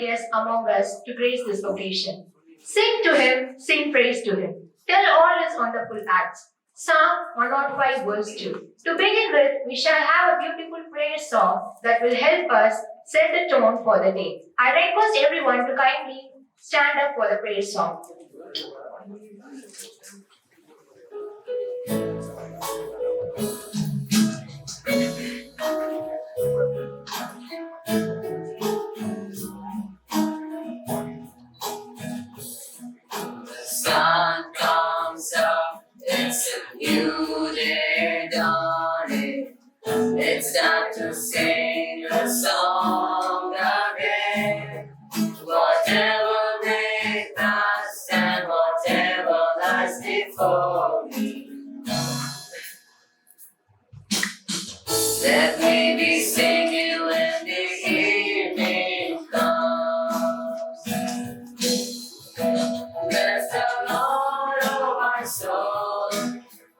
guest among us to grace this occasion. Sing to him, sing praise to him. Tell all his wonderful acts. Psalm 105 verse 2. To begin with, we shall have a beautiful prayer song that will help us set the tone for the day. I request everyone to kindly stand up for the prayer song. Sun comes up, it's a new day dawning. It's time to sing a song again. Whatever may pass and whatever lies before me, let me be singing when the evening comes. Bless the Lord, oh my soul,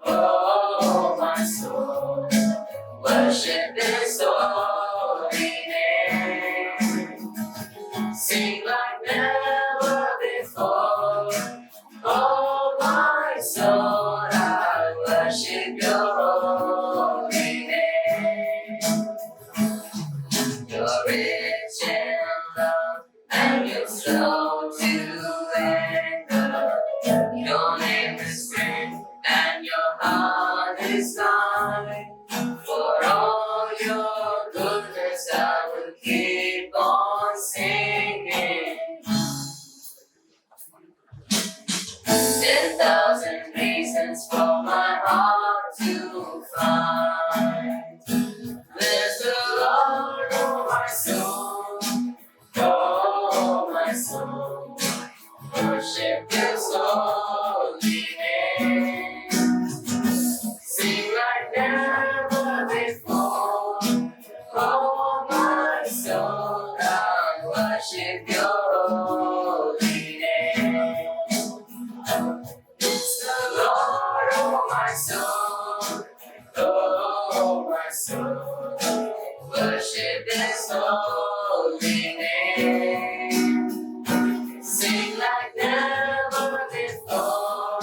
oh my soul. Worship His holy name. Sing like never before, oh my soul. I worship Your holy name. You're rich in love and You're slow to anger. Your name is great and Your heart is kind. For all Your goodness, I will keep on singing. 10,000 reasons for my heart to find. Bless the Lord, oh my soul, oh my soul. Worship His holy name. Sing like never before, oh my soul. I worship Your holy name. It's the Lord, oh my soul, oh my soul. Worship His holy name. Sing like never before,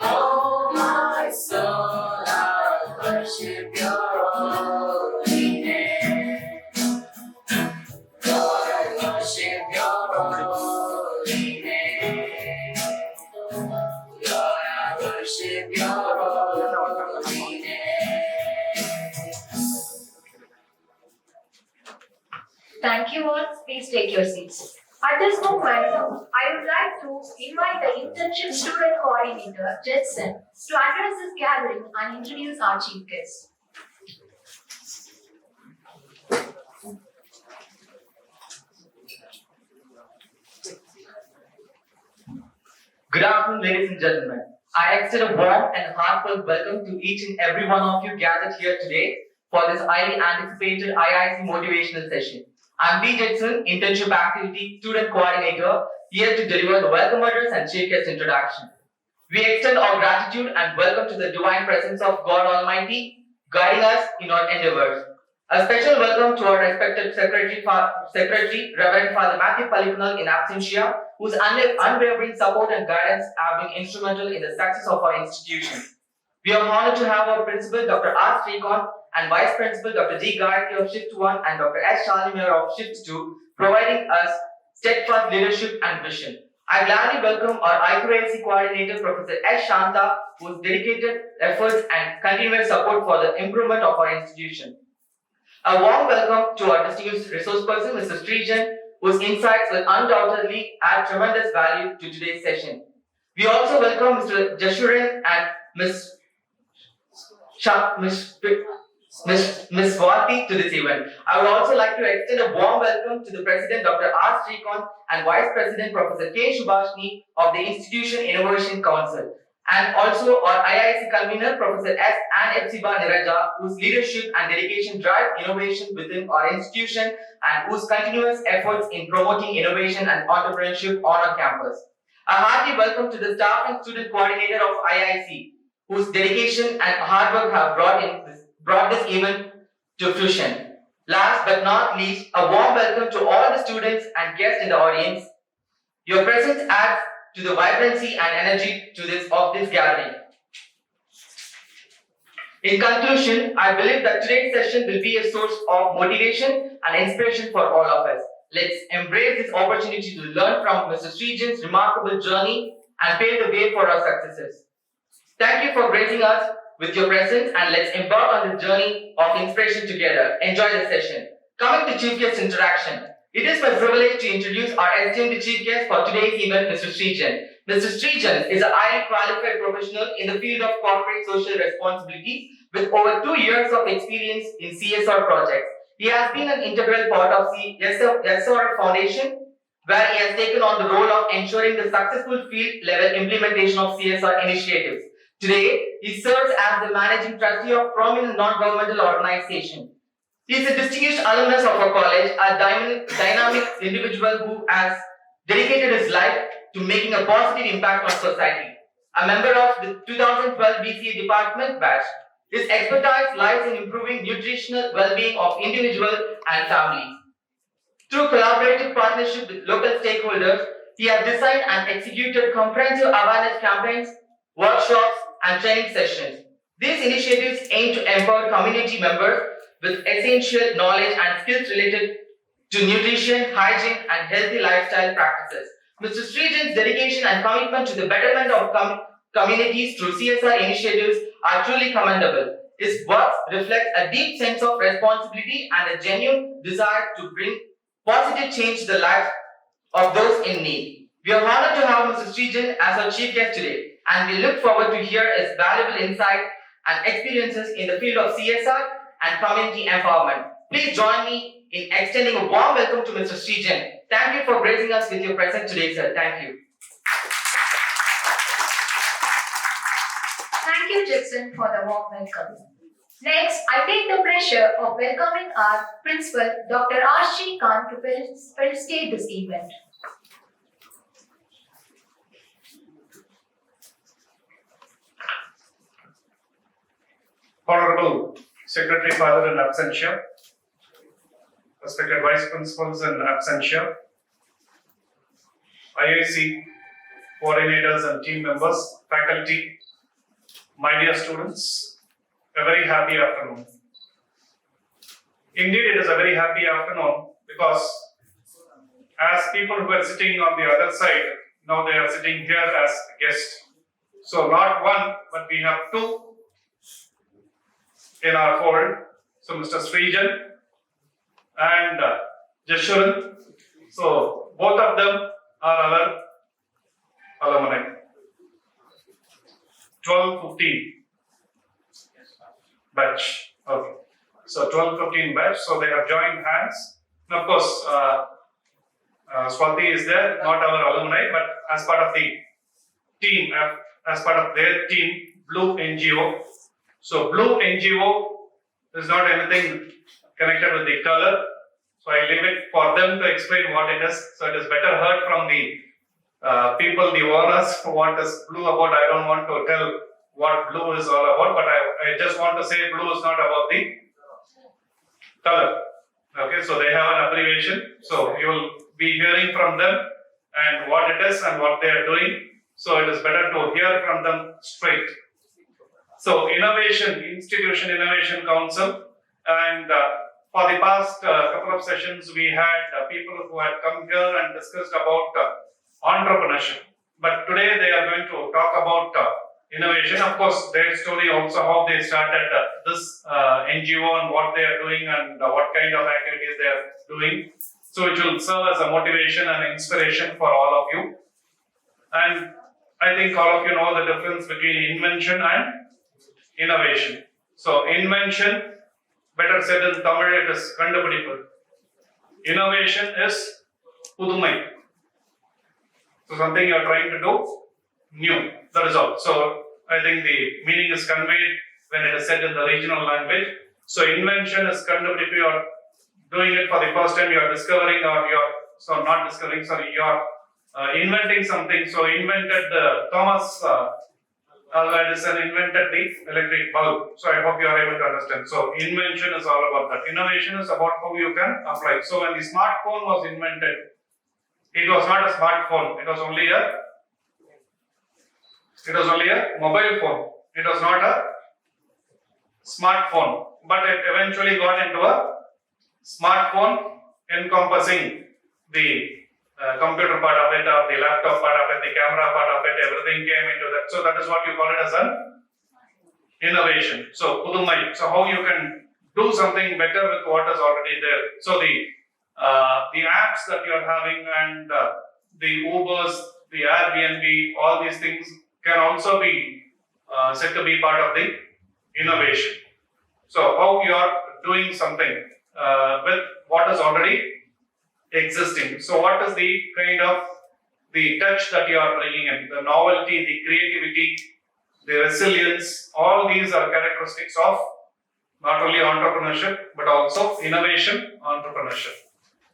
oh my soul. I worship Your holy name. Lord, I worship Your holy name. Lord, I worship Your holy name. Thank you all. Please take your seats. At this moment, I would like to invite the Internship Student Coordinator, Jetson, to address this gathering and introduce our chief guest. Good afternoon, ladies and gentlemen. I extend a warm and heartfelt welcome to each and every one of you gathered here today for this highly anticipated IIC motivational session. I'm B. Jetson, Internship Activity Student Coordinator, here to deliver the welcome address and chief guest introduction. We extend our gratitude and welcome to the divine presence of God Almighty, guiding us in our endeavors. A special welcome to our respected Secretary, Reverend Father Matthew Palikunal in absentia, whose unwavering support and guidance have been instrumental in the success of our institution. We are honored to have our Principal, Dr. R. Srikanth, and Vice Principal, Dr. G. Gayatri of Shift 1 and Dr. S. Shalimir of Shift 2, providing us steadfast leadership and vision. I gladly welcome our IIC Coordinator, Professor S. Shanta, whose dedicated efforts and continuous support for the improvement of our institution. A warm welcome to our distinguished resource person, Mr. Srijan, whose insights will undoubtedly add tremendous value to today's session. We also welcome Mr. Jashuran and Ms. Swati to this event. I would also like to extend a warm welcome to the President, Dr. R. Srikanth, and Vice President, Professor K. Subhashni of the Institution Innovation Council, and also our IIC convener, Professor S. and Epsiba Niraja, whose leadership and dedication drive innovation within our institution and whose continuous efforts in promoting innovation and entrepreneurship on our campus. A hearty welcome to the staff and student coordinator of IIC, whose dedication and hard work have brought this event to fruition. Last but not least, a warm welcome to all the students and guests in the audience. Your presence adds to the vibrancy and energy of this gathering. In conclusion, I believe that today's session will be a source of motivation and inspiration for all of us. Let's embrace this opportunity to learn from Mr. Srijan's remarkable journey and pave the way for our successes. Thank you for gracing us with your presence, and let's embark on this journey of inspiration together. Enjoy the session. Coming to Chief Guest interaction. It is my privilege to introduce our esteemed Chief Guest for today's event, Mr. Srijan. Mr. Srijan is a highly qualified professional in the field of corporate social responsibility with over 2 years of experience in CSR projects. He has been an integral part of CSR Foundation, where he has taken on the role of ensuring the successful field-level implementation of CSR initiatives. Today, he serves as the managing trustee of prominent non-governmental organization. He is a distinguished alumnus of our college, a dynamic individual who has dedicated his life to making a positive impact on society. A member of the 2012 BCA department batch, his expertise lies in improving nutritional well-being of individuals and families. Through collaborative partnership with local stakeholders, he has designed and executed comprehensive awareness campaigns, workshops, and training sessions. These initiatives aim to empower community members with essential knowledge and skills related to nutrition, hygiene, and healthy lifestyle practices. Mr. Srijan's dedication and commitment to the betterment of communities through CSR initiatives are truly commendable. His work reflects a deep sense of responsibility and a genuine desire to bring positive change to the lives of those in need. We are honored to have Mr. Srijan as our chief guest today, and we look forward to hear his valuable insights and experiences in the field of CSR and community empowerment. Please join me in extending a warm welcome to Mr. Srijan. Thank you for gracing us with your presence today, sir. Thank you. Thank you, Jackson, for the warm welcome. Next, I take the pleasure of welcoming our principal, Dr. R.C. Khan, to facilitate this event. Honorable Secretary Father in absentia, respected Vice Principals in absentia, IIC coordinators and team members, faculty, my dear students, a very happy afternoon. Indeed, it is a very happy afternoon because as people who are sitting on the other side, now they are sitting here as guests. So not one, but we have two in our fold. So Mr. Srijan and Jashuran. So both of them are our alumni. 12-15 batch. Okay. So 12-15 batch. So they have joined hands. And of course, Swati is there, not our alumni, but as part of the team, as part of their team, Blue NGO. So Blue NGO is not anything connected with the color. So I leave it for them to explain what it is. So it is better heard from the people, the owners, what is Blue about. I don't want to tell what Blue is all about, but I just want to say Blue is not about the color. Okay, so they have an abbreviation. So you will be hearing from them and what it is and what they are doing. So it is better to hear from them straight. So Innovation, Institution Innovation Council, and for the past couple of sessions we had people who had come here and discussed about entrepreneurship. But today they are going to talk about innovation. Of course, their story also how they started this NGO and what they are doing and what kind of activities they are doing. So it will serve as a motivation and inspiration for all of you. And I think all of you know the difference between invention and innovation. So invention, better said in Tamil, it is kandupidippu. Innovation is pudumai. So something you are trying to do new. That is all. So I think the meaning is conveyed when it is said in the regional language. So invention is kandupidippu. You are doing it for the first time. You are discovering, or you are not discovering. Sorry, you are inventing something. So invented Thomas Alva Edison invented the electric bulb. So I hope you are able to understand. So invention is all about that. Innovation is about how you can apply. So when the smartphone was invented, it was not a smartphone. It was only a mobile phone. It was not a smartphone, but it eventually got into a smartphone encompassing the computer part of it, or the laptop part of it, the camera part of it, everything came into that. So that is what you call it as an innovation. So pudumai. So how you can do something better with what is already there. So the apps that you are having and the Ubers, the Airbnb, all these things can also be said to be part of the innovation. So how you are doing something with what is already existing. So what is the kind of the touch that you are bringing in, the novelty, the creativity, the resilience, all these are characteristics of not only entrepreneurship but also innovation entrepreneurship.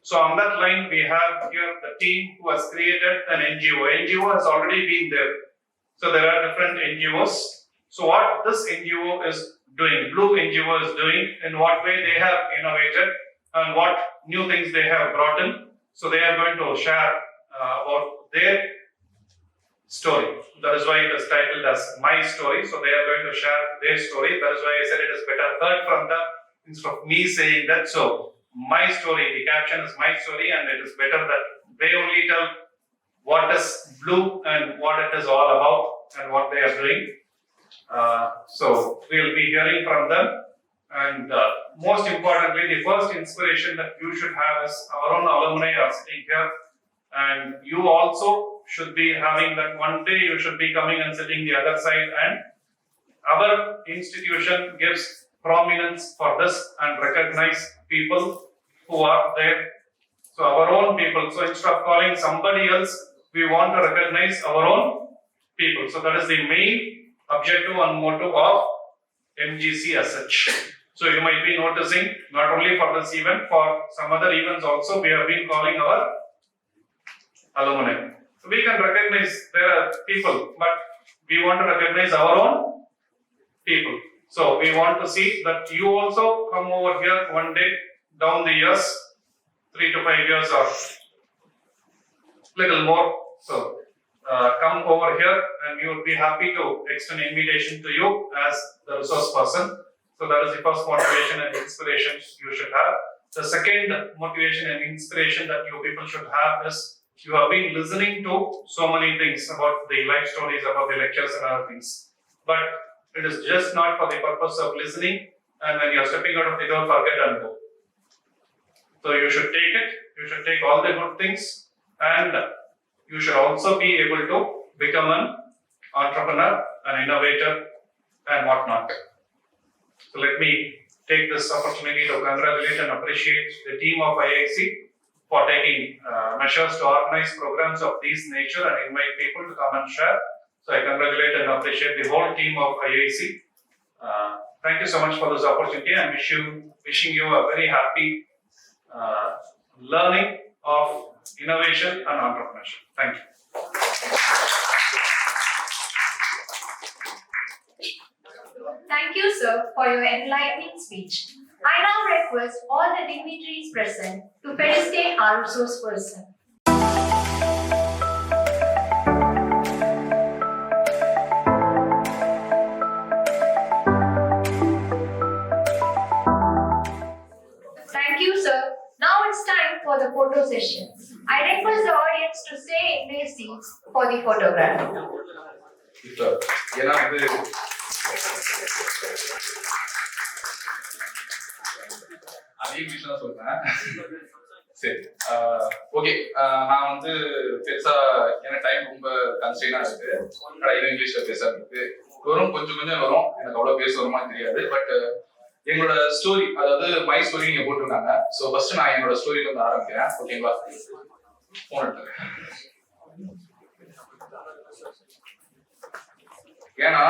So on that line we have here the team who has created an NGO. NGO has already been there. So there are different NGOs. So what this NGO is doing, Blue NGO is doing, in what way they have innovated and what new things they have brought in. So they are going to share about their story. That is why it is titled as My Story. So they are going to share their story. That is why I said it is better heard from them instead of me saying that. So my story, the caption is my story, and it is better that they only tell what is Blue and what it is all about and what they are doing. So we'll be hearing from them. And most importantly, the first inspiration that you should have is our own alumni are sitting here, and you also should be having that one day you should be coming and sitting the other side, and our institution gives prominence for this and recognize people who are there. So our own people. So instead of calling somebody else, we want to recognize our own people. So that is the main objective and motto of MGC as such. So you might be noticing, not only for this event, for some other events also, we have been calling our alumni. So we can recognize there are people, but we want to recognize our own people. So we want to see that you also come over here one day down the years, 3 to 5 years or little more. So come over here and we would be happy to extend an invitation to you as the resource person. So that is the first motivation and inspiration you should have. The second motivation and inspiration that you people should have is you have been listening to so many things about the life stories, about the lectures and other things. But it is just not for the purpose of listening, and when you are stepping out of the door, forget and go. So you should take it, you should take all the good things, and you should also be able to become an entrepreneur, an innovator, and whatnot. So let me take this opportunity to congratulate and appreciate the team of IIC for taking measures to organize programs of this nature and invite people to come and share. So I congratulate and appreciate the whole team of IIC. Thank you so much for this opportunity, and wishing you a very happy learning of innovation and entrepreneurship. Thank you. Thank you, sir, for your enlightening speech. I now request all the dignitaries present to felicitate our resource person. Thank you, sir. Now it's time for the photo session. I request the audience to stay in their seats for the photograph. அதே விஷயம் தான் சொல்றேன். சரி, okay. நான் வந்து பெருசா எனக்கு time ரொம்ப கன்ஸ்ட்ரெயினா இருக்கு. இது இங்கிலீஷ்ல பேசுறதுக்கு வரும், கொஞ்சம் வரும். எனக்கு அவ்வளவு பேச வருமா தெரியாது. பட் என்னோட ஸ்டோரி, அதாவது மை ஸ்டோரி நீங்க போட்டிருக்காங்க. ஸோ ஃபர்ஸ்ட் நான் என்னோட ஸ்டோரியில இருந்து ஆரம்பிக்கிறேன். ஓகேங்களா? போன் எடுத்துறேன். ஏன்னா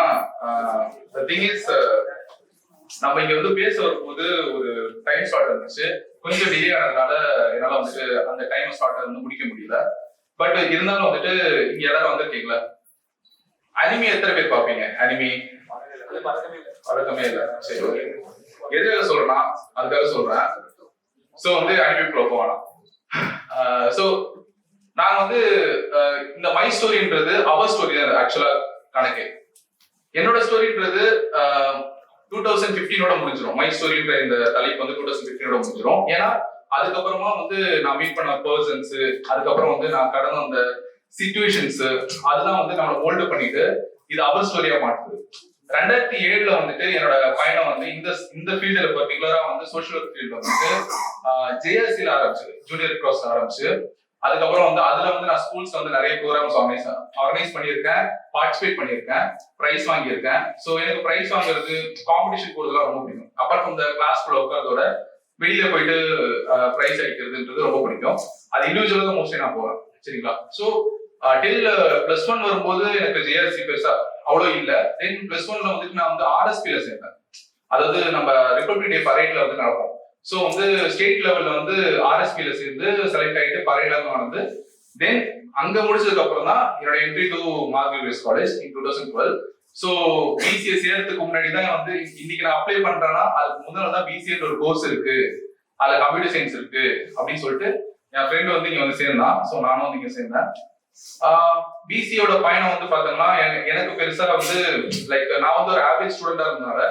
the thing is, நம்ம இங்க வந்து பேச வரும்போது ஒரு டைம் ஸ்லாட் இருந்துச்சு. கொஞ்சம் டிலே ஆனதுனால என்னால வந்துட்டு அந்த டைம் ஸ்லாட் வந்து முடிக்க முடியல. பட் இருந்தாலும் வந்துட்டு இங்க எல்லாரும் வந்திருக்கீங்களா? அனிமி எத்தனை பேர் பார்ப்பீங்க? அனிமி பழக்கமே இல்லை. சரி, ஓகே. எதுக்காக சொல்றேன்னா அதுக்காக சொல்றேன். ஸோ வந்து அனிமிக்குள்ள போகலாம். ஸோ நாங்க வந்து இந்த மை ஸ்டோரின்றது அவர் ஸ்டோரி தான் ஆக்சுவலா கணக்கு. என்னோட ஸ்டோரின்றது 2015 முடிஞ்சிடும். மை ஸ்டோரின்ற இந்த தலைப்பு வந்து 2015 முடிஞ்சிடும். ஏன்னா அதுக்கப்புறமா வந்து நான் மீட் பண்ண பர்சன்ஸ், அதுக்கப்புறம் வந்து நான் கடந்த அந்த சிச்சுவேஷன்ஸ் அதெல்லாம் வந்து நம்மளை ஹோல்டு பண்ணிட்டு இது அவர் ஸ்டோரியா மாட்டுது. 2007 வந்துட்டு என்னோட பயணம் வந்து இந்த ஃபீல்டுல பர்டிகுலரா வந்து சோஷியல் ஒர்க் ஃபீல்டு வந்துட்டு ஜேஆர்சில ஆரம்பிச்சது, ஜூனியர் கிராஸ் ஆரம்பிச்சு. அதுக்கப்புறம் வந்து அதுல வந்து நான் ஸ்கூல்ஸ் வந்து நிறைய ப்ரோக்ராம்ஸ் ஆர்கனைஸ் பண்ணியிருக்கேன், பார்ட்டிசிபேட் பண்ணியிருக்கேன், ப்ரைஸ் வாங்கியிருக்கேன். ஸோ எனக்கு ப்ரைஸ் வாங்குறது, காம்படிஷன் போறதுலாம் ரொம்ப பிடிக்கும். அப்பார்ட் ஃப்ரம் த கிளாஸ்க்குள்ள உட்காரதோட வெளியில போயிட்டு ப்ரைஸ் அடிக்கிறதுன்றது ரொம்ப பிடிக்கும். அது இண்டிவிஜுவலா தான் மோஸ்ட்லி நான் போவேன். சரிங்களா? ஸோ டில் +1 வரும்போது எனக்கு ஜேஆர்சி பெருசா அவ்வளோ இல்லை. தென் +1ல வந்துட்டு நான் வந்து ஆர்எஸ்பியில சேர்ந்தேன். அதாவது நம்ம ரிப்பப்ளிக் டே பரேட்ல வந்து நடக்கும். ஸோ வந்து ஸ்டேட் லெவல்ல வந்து ஆர்எஸ்பியில சேர்ந்து செலக்ட் ஆகிட்டு பரேட்ல வந்து தென் அங்க முடிச்சதுக்கு அப்புறம் தான் என்னோட என்ட்ரி டு மார்க்வில்ஸ் காலேஜ் இன் 2012. ஸோ பிசிஏ சேர்றதுக்கு முன்னாடி தான் வந்து இன்னைக்கு நான் அப்ளை பண்றேன்னா அதுக்கு முதல்ல தான் பிசிஏன்ற ஒரு கோர்ஸ் இருக்கு, அதுல கம்ப்யூட்டர் சயின்ஸ் இருக்கு அப்படின்னு சொல்லிட்டு என் ஃப்ரெண்ட் வந்து இங்க வந்து சேர்ந்தான். ஸோ நானும் வந்து இங்க சேர்ந்தேன். பிசியோட பயணம் வந்து பாத்தீங்கன்னா எனக்கு பெருசா வந்து லைக் நான் வந்து ஒரு ஆவரேஜ் ஸ்டூடெண்டா இருந்தனால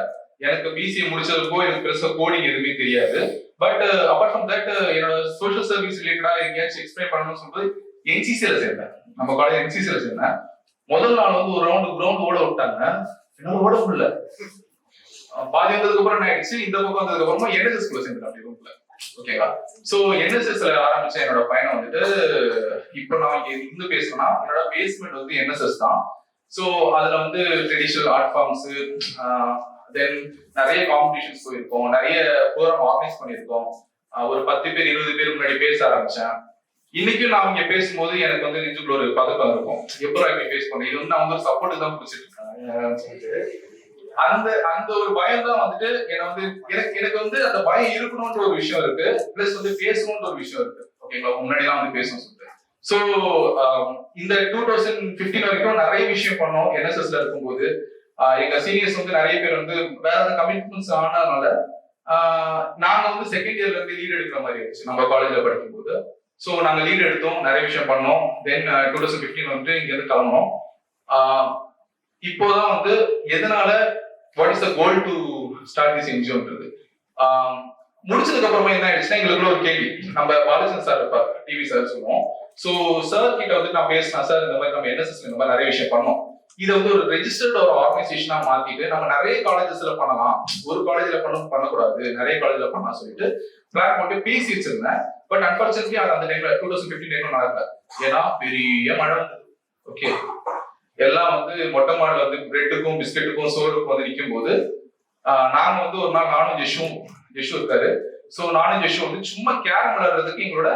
எனக்கு பிசிஏ முடிச்சதுக்கோ எனக்கு பெருசா கோடிங் எதுவுமே தெரியாது. பட் அப்பார்ட் ஃப்ரம் தட் என்னோட சோஷியல் சர்வீஸ் ரிலேட்டடா எங்கேயாச்சும் எக்ஸ்பிளைன் பண்ணணும்னு சொல்லிட்டு என்சிசில சேர்ந்தேன். நம்ம காலேஜ் என்சிசில சேர்ந்தேன். முதல் நாள் வந்து ஒரு கிரவுண்ட் ஓட விட்டாங்க, என்னால ஓட முடியல. பாதி வந்ததுக்கு அப்புறம் என்ன ஆயிடுச்சு, இந்த பக்கம் வந்ததுக்கு அப்புறமா என்எஸ்எஸ் ஸ்கூல்ல சேர்ந்தேன் அப்படி ரூம்ல. ஓகேவா? சோ என்எஸ்எஸ்ல ஆரம்பிச்ச என்னோட பயணம் வந்துட்டு இப்போ நான் இங்க இருந்து பேசணும்னா என்னோட பேஸ்மெண்ட் வந்து என்எஸ்எஸ் தான். சோ அதுல வந்து ட்ரெடிஷனல் ஆர்ட் ஃபார்ம்ஸ், தென் நிறைய காம்படிஷன்ஸ் போயிருக்கோம், நிறைய ப்ரோக்ராம் ஆர்கனைஸ் பண்ணியிருக்கோம். ஒரு 10 பேர் 20 பேர் முன்னாடி பேச ஆரம்பிச்சேன். இன்னைக்கும் நான் இங்க பேசும்போது எனக்கு வந்து நெஞ்சுக்குள்ள ஒரு பதக்கம் இருக்கும், எப்போ இப்படி பேஸ் பண்ணேன், இது வந்து நான் வந்து ஒரு சப்போர்ட் தான் பிடிச்சிட்டு இருக்கேன். அந்த அந்த ஒரு பயம் தான் வந்துட்டு என்ன வந்து எனக்கு வந்து அந்த பயம் இருக்கணும்ன்ற ஒரு விஷயம் இருக்கு, பிளஸ் வந்து பேசணும்ன்ற ஒரு விஷயம் இருக்கு. ஓகேங்களா? முன்னாடி தான் வந்து பேசணும் சொல்லிட்டு. ஸோ இந்த 2015 வரைக்கும் நிறைய விஷயம் பண்ணோம் என்எஸ்எஸ்ல இருக்கும்போது. எங்க சீனியர்ஸ் வந்து நிறைய பேர் வந்து வேற கமிட்மெண்ட்ஸ் ஆனதுனால நாங்க வந்து செகண்ட் இயர்ல இருந்து லீட் எடுக்கிற மாதிரி ஆயிடுச்சு நம்ம காலேஜ்ல படிக்கும்போது. ஸோ நாங்க லீட் எடுத்தோம், நிறைய விஷயம் பண்ணோம். தென் 2015 வந்து இங்க இருந்து கிளம்பணும். இப்போதான் வந்து எதனால what is the goal to start this என்ஜிஓன்றது முடிச்சதுக்கு அப்புறமா என்ன ஆயிடுச்சுன்னா எங்களுக்குள்ள ஒரு கேள்வி. நம்ம பாலச்சந்திரன் சார் இருப்பார், டிவி சார் சொல்லுவோம். ஸோ சார் கிட்ட வந்து நான் பேசினேன், சார் இந்த மாதிரி நம்ம என்எஸ்எஸ் இந்த மாதிரி நிறைய விஷயம் பண்ணோம், இதை வந்து ஒரு ரெஜிஸ்டர்ட் ஒரு ஆர்கனைசேஷனா மாத்திட்டு நம்ம நிறைய காலேஜஸ்ல பண்ணலாம், ஒரு காலேஜ்ல பண்ணக்கூடாது, நிறைய காலேஜ்ல பண்ணலாம் சொல்லிட்டு பிளான் போட்டு பேசி வச்சிருந்தேன். பட் அன்பார்ச்சுனேட்லி அது அந்த டைம்ல 2015 டைம்ல நடக்கல. ஏன்னா பெரிய மழை வந்தது. ஓகே, எல்லாம் வந்து மொட்டை மாடல வந்து பிரெட்டுக்கும் பிஸ்கெட்டுக்கும் சோறுக்கும் வந்து நிற்கும் போது நாங்க வந்து ஒரு நாள் நானும் ஜெஷு இருக்காரு. ஸோ நானும் ஜெஷு வந்து சும்மா கேரம் விளையாடுறதுக்கு எங்களோட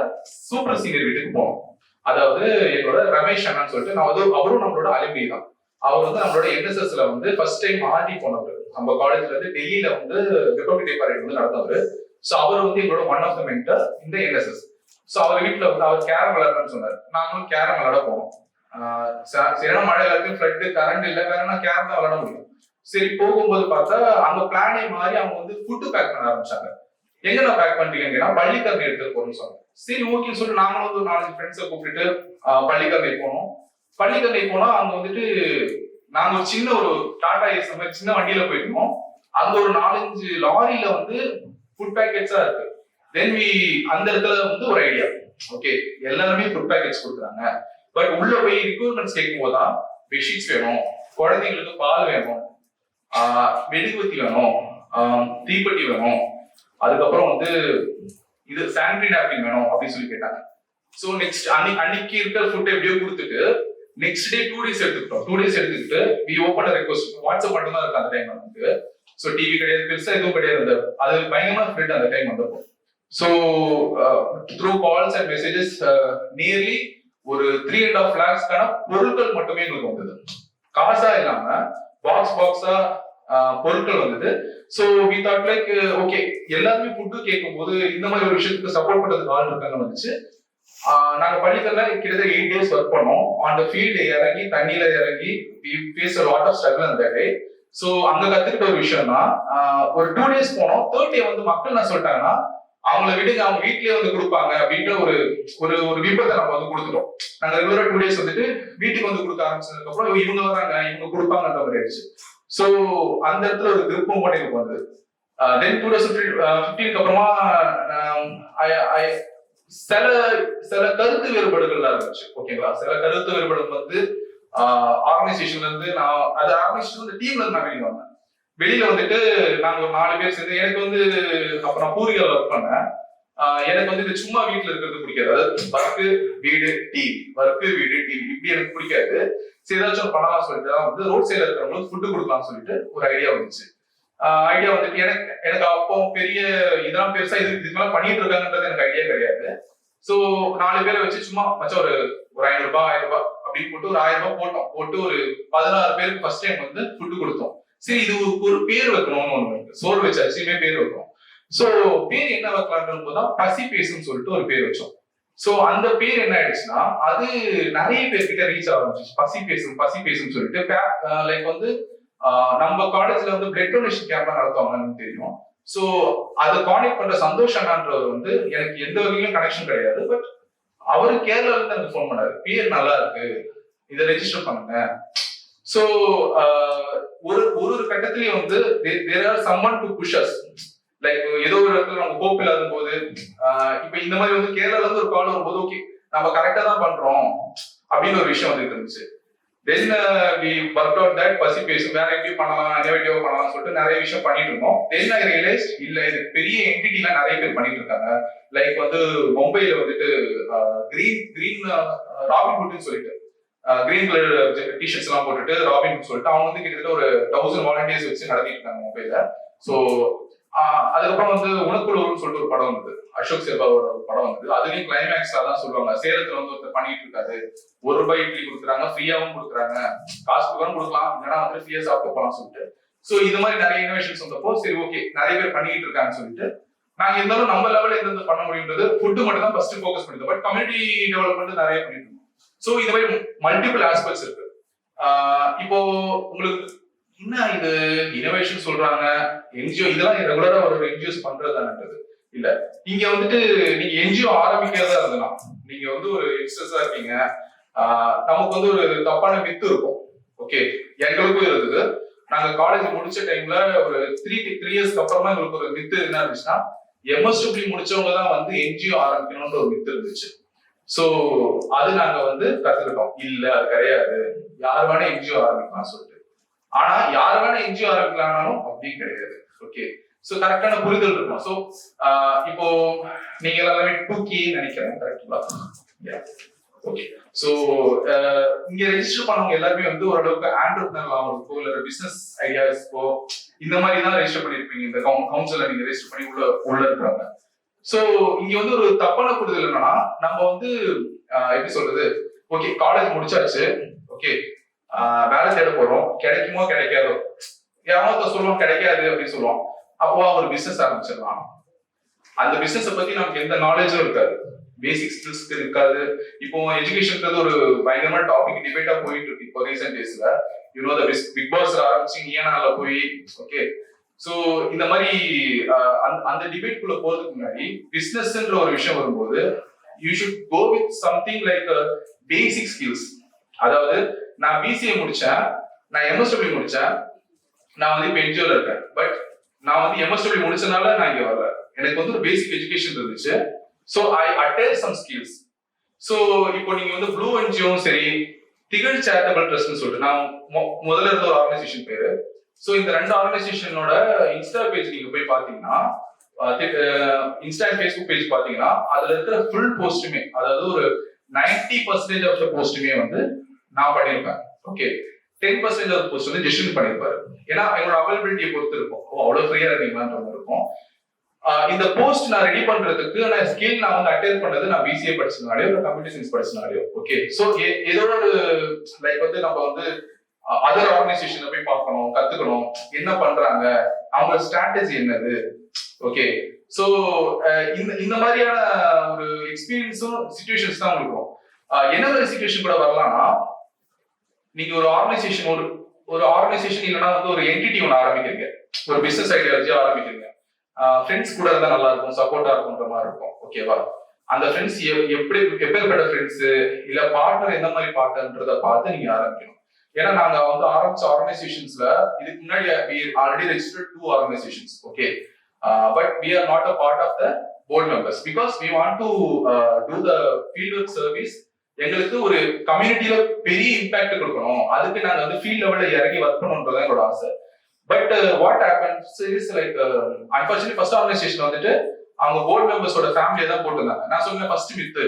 சூப்பர் சீனியர் வீட்டுக்கு போனோம். அதாவது எங்களோட ரமேஷ் அண்ணான்னு சொல்லிட்டு நான் வந்து அவரும் நம்மளோட அலுமினி தான். அவர் வந்து நம்மளோட என்எஸ்எஸ்ல வந்து ஃபர்ஸ்ட் டைம் ஆர்டி போனவர். நம்ம காலேஜ்ல இருந்து டெல்லியில வந்து ரிப்பப்ளிக் டே பரேட் வந்து நடந்தவர். ஸோ அவர் வந்து எங்களோட ஒன் ஆஃப் த மென்டர் இந்த என்எஸ்எஸ். ஸோ அவர் வீட்டுல வந்து அவர் கேரம் விளையாடுறேன்னு சொன்னார். நாங்களும் கேரம் விளையாட போனோம். சரியான மழை, எல்லாத்தையும் ஃப்ளட்டு, கரண்ட் இல்லை, வேற என்ன கேரம் தான் விளையாட முடியும். சரி, போகும்போது பார்த்தா அங்க பிளானே மாதிரி அவங்க வந்து ஃபுட்டு பேக் பண்ண ஆரம்பிச்சாங்க. எங்க நான் பேக் பண்ணிட்டீங்கன்னா பள்ளிக்கரணை எடுத்துட்டு போகணும்னு சொன்னாங்க. சரி, ஓகேன்னு சொல்லி நாங்களும் வந்து 4 ஃப்ரெண்ட்ஸை கூப்பிட்டுட்டு பள்ளிக்கரணை போனோம். பள்ளிக்கரணை போனா அங்க வந்துட்டு நாங்க ஒரு சின்ன ஒரு டாடா ஏஸ் மாதிரி சின்ன வண்டியில போயிருக்கோம். அங்க ஒரு 4-5 லாரியில வந்து ஃபுட் பேக்கெட்ஸா இருக்கு. தென் அந்த இடத்துல வந்து ஒரு ஐடியா, ஓகே எல்லாருமே ஃபுட் பேக்கெட்ஸ் கொடுக்குறாங்க, பட் உள்ள போய் ரிக்வயர்மெண்ட்ஸ் கேட்கும் போதுதான் பெட்ஷீட்ஸ் வேணும், குழந்தைங்களுக்கு பால் வேணும், மெழுகுவத்தி வேணும், தீப்பெட்டி வேணும், அதுக்கப்புறம் வந்து இது சானிடரி நாப்கின் வேணும் அப்படின்னு சொல்லி கேட்டாங்க. ஸோ நெக்ஸ்ட் அன்னைக்கு இருக்கிற ஃபுட் எப்படியோ கொடுத்துட்டு நெக்ஸ்ட் டே 2 days எடுத்துக்கிட்டோம். 2 days எடுத்துக்கிட்டு வி ஓப்பன் ரெக்வஸ்ட். வாட்ஸ்அப் மட்டும் தான் இருக்கு அந்த டைம் வந்து. ஸோ டிவி கிடையாது, பெருசா எதுவும் கிடையாது. அது பயங்கரமா ஸ்ப்ரெட் அந்த டைம் வந்தப்போ. So through calls and messages nearly ஒரு 3.5 lakhs பொருட்கள் மட்டுமே எங்களுக்கு வந்தது. காசா இல்லாம பாக்ஸா பொருட்கள் வந்தது. So we thought like okay எல்லாருமே ஃபுட்டு கேட்கும் போது இந்த மாதிரி ஒரு விஷயத்துக்கு சப்போர்ட் பண்றதுக்கு ஆள் இருக்காங்க வந்துச்சு. நாங்க பள்ளிக்கல்ல கிட்டத்தட்ட 8 days ஒர்க் பண்ணோம். அந்த ஃபீல்டு இறங்கி தண்ணியில இறங்கி ஃபேஸ் லாட் ஆஃப் ஸ்ட்ரகிள் அந்த டே. ஸோ அங்க கத்துக்கிட்ட ஒரு விஷயம் தான். ஒரு 2 days போனோம். 3rd day வந்து மக்கள் என்ன சொல்லிட்டாங்கன்னா, அவங்கள விடுங்க, அவங்க வீட்லயே வந்து கொடுப்பாங்க அப்படின்ற ஒரு ஒரு ஒரு விபத்தை நம்ம வந்து கொடுத்துட்டோம். நாங்க ரெகுலரா 2 days வந்துட்டு வீட்டுக்கு வந்து கொடுக்க ஆரம்பிச்சதுக்கு அப்புறம் இவங்க வராங்க, இவங்க கொடுப்பாங்கன்ற மாதிரி ஆயிடுச்சு. ஸோ அந்த இடத்துல ஒரு கிரிப் மூமெண்ட் எனக்கு வந்தது. தென் 2015 அப்புறமா சில சில கருத்து வேறுபாடுகள்லாம் இருந்துச்சு. ஓகேங்களா, சில கருத்து வேறுபாடு வந்து ஆர்கனைசேஷன்ல இருந்து நான் அது ஆர்கனைசேஷன் டீம்ல இருந்து நான் வெளியே வந்தேன். வெளியில வந்துட்டு நாங்க ஒரு 4 பேர் சேர்ந்து எனக்கு வந்து அப்ப நான் பூரிகள் ஒர்க் பண்ணேன். எனக்கு வந்து இது சும்மா வீட்டுல இருக்கிறது பிடிக்காது. அதாவது ஒர்க்கு வீடு டிவி, ஒர்க்கு வீடு டிவி இப்படி எனக்கு பிடிக்காது. சரி ஏதாச்சும் பண்ணலாம் சொல்லிட்டு தான் வந்து ரோட் சைட்ல இருக்கிறவங்களுக்கு ஃபுட்டு கொடுக்கலாம்னு சொல்லிட்டு ஒரு ஐடியா வந்துச்சு. ஐடியா வந்துட்டு எனக்கு அப்போ பெரிய இதெல்லாம் பெருசா இதுக்கெல்லாம் பண்ணிட்டு இருக்காங்கன்றது எனக்கு ஐடியா கிடையாது. ஸோ 4 பேரை வச்சு சும்மா வச்சா ஒரு 500 ரூபாய் 1000 ரூபாய் அப்படின்னு போட்டு ஒரு 1000 ரூபாய் போட்டோம். போட்டு ஒரு 16 பேருக்கு ஃபர்ஸ்ட் டைம் வந்து ஃபுட்டு கொடுத்தோம். சரி இது ஒரு பேர் வைக்கணும்னு ஒண்ணு இருக்கு. சோறு வச்சாச்சுமே பேர் வைக்கணும். சோ பேர் என்ன வைக்கலாம்னு போதுதான் பசி பேசுன்னு சொல்லிட்டு ஒரு பேர் வச்சோம். சோ அந்த பேர் என்ன ஆயிடுச்சுன்னா அது நிறைய பேர்கிட்ட ரீச் ஆரம்பிச்சு. பசி பேசுன்னு சொல்லிட்டு லைக் வந்து நம்ம காலேஜ்ல வந்து பிளட் டொனேஷன் கேம்ப்லாம் நடத்துவாங்கன்னு தெரியும். சோ அதை கான்டெக்ட் பண்ற சந்தோஷ் அண்ணான்றவர் வந்து எனக்கு எந்த வகையிலும் கனெக்ஷன் கிடையாது. பட் அவரு கேரளால இருந்து எனக்கு ஃபோன் பண்ணாரு, பேர் நல்லா இருக்கு, இதை ரெஜிஸ்டர் பண்ணுங்க. சோ ஒரு கட்டத்திலயும் வந்து there are someone to push us. Like ஏதோ ஒரு இடத்துல நம்ம ஹோப் இல்லாத போது இப்ப இந்த மாதிரி வந்து கேரளால இருந்து ஒரு கால் வரும்போது ஓகே நம்ம கரெக்டா தான் பண்றோம் அப்படின்னு ஒரு விஷயம் வந்துட்டு இருந்துச்சு. தென் we worked out that பசி பேசும் வேற எப்படி பண்ணலாம், இன்னோவேட்டிவா பண்ணலாம் சொல்லிட்டு நிறைய விஷயம் பண்ணிட்டு இருந்தோம். தென் I realized இல்ல இது பெரிய என்டிட்டிலாம் நிறைய பேர் பண்ணிட்டு இருக்காங்க. லைக் வந்து மும்பைல வந்துட்டு கிரீன் ராபின்ஹுட்னு சொல்லிட்டு கிரீன் கலர் டிஷர்ட்ஸ் எல்லாம் போட்டுட்டு ராபின் சொல்லிட்டு அவங்க வந்து கிட்டத்தட்ட ஒரு 1000 வாலண்டியர்ஸ் வச்சு நடத்திட்டு இருக்காங்க மும்பைல. ஸோ அதுக்கப்புறம் வந்து உனக்குள்ளூர்னு சொல்லிட்டு ஒரு படம் வந்தது, அசோக் செல்வாவோட ஒரு படம் வந்தது. அதுலயும் கிளைமேக்ஸ்ல தான் சொல்லுவாங்க, சேலத்துல வந்து ஒருத்தர் பண்ணிட்டு இருக்காரு, ₹1 இட்லி கொடுக்குறாங்க, ஃப்ரீயாவும் கொடுக்குறாங்க, காசு கொடுக்கணும் கொடுக்கலாம், இல்லைன்னா வந்து ஃப்ரீயா சாப்பிட்டு போலாம் சொல்லிட்டு. ஸோ இது மாதிரி நிறைய இனோவேஷன்ஸ் வந்தப்போ சரி ஓகே நிறைய பேர் பண்ணிட்டு இருக்காங்கன்னு சொல்லிட்டு நாங்க இருந்தாலும் நம்ம லெவலில் எந்த பண்ண முடியுன்றது ஃபுட்டு மட்டும் தான் ஃபர்ஸ்ட் ஃபோக்கஸ் பண்ணிருந்தோம். பட் கம்யூனிட்டி டெவலப்மெண்ட் நிறைய பண்ணிட்டு இருந்தோம். ஸோ இந்த மாதிரி மல்டிபிள் ஆஸ்பெக்ட்ஸ் இருக்கு. இப்போ உங்களுக்கு என்ன இது இனோவேஷன் சொல்றாங்க, என்ஜிஓ இதெல்லாம் ரெகுலரா ஒரு என்ஜிஓஸ் பண்றதான்றது இல்ல. இங்க வந்துட்டு நீங்க என்ஜிஓ ஆரம்பிக்கிறதா இருந்தலாம், நீங்க வந்து ஒரு யங்ஸ்டர்ஸா இருக்கீங்க, நமக்கு வந்து ஒரு தப்பான மித்து இருக்கும். ஓகே, எங்களுக்கும் இருந்தது. நாங்க காலேஜ் முடிச்ச டைம்ல ஒரு 3 இயர்ஸ்க்கு அப்புறமா எங்களுக்கு ஒரு மித்து என்ன இருந்துச்சுன்னா MSW முடிச்சவங்க தான் வந்து என்ஜிஓ ஆரம்பிக்கணும்ன்ற ஒரு மித்து இருந்துச்சு. சோ அது நாங்க வந்து கத்துக்கிட்டோம், இல்ல அது கிடையாது, யார் வேணா என்ஜிஓ ஆரம்பிக்கலாம் சொல்லிட்டு. ஆனா யார் வேணா என்ஜிஓ ஆரம்பிக்கலாம்னாலும் அப்படி கிடையாது. ஓகே, சோ கரெக்டான புரிதல் இருக்கும். சோ இப்போ நீங்க எல்லாமே 2K நினைக்கிறேன் கரெக்டுங்களா? ஓகே, சோ இங்க ரெஜிஸ்டர் பண்ணவங்க எல்லாருமே வந்து ஓரளவுக்கு ஆண்டர்பிரினர் ஆகிறதுக்கோ இல்ல பிசினஸ் ஐடியாஸ்க்கோ இந்த மாதிரி தான் ரெஜிஸ்டர் பண்ணிருப்பீங்க. இந்த கவுன்சில நீங்க ரெஜிஸ்டர் பண்ணி உள்ள இருக்கிறாங்க. சோ இங்க வந்து ஒரு தப்பான புரிதல் என்னன்னா நம்ம வந்து எப்படி சொல்றது, ஓகே காலேஜ் முடிச்சாச்சு, ஓகே வேலை தேட போறோம், கிடைக்குமோ கிடைக்காதோ, யாராவது சொல்லுவோம் கிடைக்காது அப்படின்னு சொல்லுவோம், அப்போ ஒரு பிசினஸ் ஆரம்பிச்சிடலாம். அந்த பிசினஸ் பத்தி நமக்கு எந்த நாலேஜும் இருக்காது, பேசிக் ஸ்கில்ஸ் இருக்காது. இப்போ எஜுகேஷன்ன்றது ஒரு பயங்கரமான டாபிக் டிபேட்டா போயிட்டு இருக்கு இப்போ ரீசெண்ட் டேஸ்ல. யூனோ த பிக் பாஸ் ஆரம்பிச்சு ஏனால போய் ஓகே. சோ இந்த மாதிரி அந்த டிபேட் குள்ள போறதுக்கு முன்னாடி பிசினஸ்ன்ற ஒரு விஷயம் வரும்போது you should go with something like basic skills. அதாவது நான் பிசிஏ முடிச்சேன், நான் MSW முடிச்சேன், நான் வந்து இப்போ என்ஜிஓல இருக்கேன். பட் நான் வந்து MSW முடிச்சனால நான் இங்க வரல, எனக்கு வந்து ஒரு பேசிக் எஜுகேஷன் இருந்துச்சு. So I attach some skills. So இப்போ நீங்க வந்து ப்ளூ என்ஜிஓவும் சரி, திகழ் சேரிட்டபிள் ட்ரஸ்ட்னு சொல்லிட்டு நான் முதல்ல இருந்த ஒரு ஆர்கனைசேஷன் பேரு. சோ இந்த 2 ஆர்கனைசேஷனோட இன்ஸ்டா பேஜ் நீங்க போய் பாத்தீங்கன்னா, இன்ஸ்டா ஃபேஸ்புக் பேஜ் பாத்தீங்கன்னா அதுல இருக்கிற ஃபுல் போஸ்ட்டுமே, அதாவது ஒரு 90% ஆஃப் த போஸ்ட்டுமே வந்து நான் பண்ணிருப்பேன். ஓகே, 10% ஆஃப் போஸ்ட் வந்து ஜெஸ்டின் பண்ணிருப்பாரு. ஏன்னா எங்களோட அவைலபிலிட்டியை பொறுத்து இருக்கும், அவ்வளவு ஃப்ரீயா இருக்கீங்களான்ற மாதிரி இருக்கும். இந்த போஸ்ட் நான் ரெடி பண்றதுக்கு நான் ஸ்கில் நான் வந்து அட்டெண்ட் பண்ணது நான் பிசிஏ படிச்சதுனாலயோ இல்லை கம்ப்யூட்டர் சயின்ஸ் படிச்சதுனாலயோ. ஓகே, சோ ஏதோ ஒரு லைக் வந்து நம்ம வந்து அதர் ஆர்கனைசேஷன்ல போய் பார்க்கணும், கத்துக்கணும், என்ன பண்றாங்க, அவங்க ஸ்ட்ராட்டஜி என்னது, ஓகே ஸோ இந்த மாதிரியான ஒரு எக்ஸ்பீரியன்ஸும் சுச்சுவேஷன்ஸ் தான் இருக்கும். என்ன மாதிரி சுச்சுவேஷன் கூட வரலாம்னா, நீங்க ஒரு ஆர்கனைசேஷன் ஒரு ஆர்கனைசேஷன் இல்லைன்னா வந்து ஒரு என்டிட்டி ஒன்று ஆரம்பிக்கிறீங்க, ஒரு பிசினஸ் ஐடியாலஜி ஆரம்பிக்கிறீங்க. ஃப்ரெண்ட்ஸ் கூட இருந்தா நல்லா இருக்கும், சப்போர்ட்டா இருக்குன்ற மாதிரி இருக்கும். ஓகேவா? அந்த ஃப்ரெண்ட்ஸ் எப்பேற்பட்ட ஃப்ரெண்ட்ஸ் இல்ல பார்ட்னர் எந்த மாதிரி பார்ட்னர்ன்றதை பார்த்து நீங்க ஆரம்பிக்கணும். ஏன்னா நாங்க வந்து ஆரம்பிச்ச ஆர்கனைசேஷன்ஸ்ல இதுக்கு முன்னாடி already registered 2 organisations. Okay, but we are not a part of the board members because we want to do the fieldwork service. எங்களுக்கு ஒரு கம்யூனிட்டியில பெரிய இம்பாக்ட் கொடுக்கணும், அதுக்கு நாங்க வந்து ஃபீல்ட் லெவல்ல இறங்கி ஒர்க் பண்ணணும்ன்றது என்னோட ஆசை. But what happens is like unfortunately first organisation வந்துட்டு அவங்க போர்ட் மெம்பர்ஸோட ஃபேமிலியை தான் போட்டிருந்தாங்க. நான் சொன்னேன் ஃபர்ஸ்ட் வித்து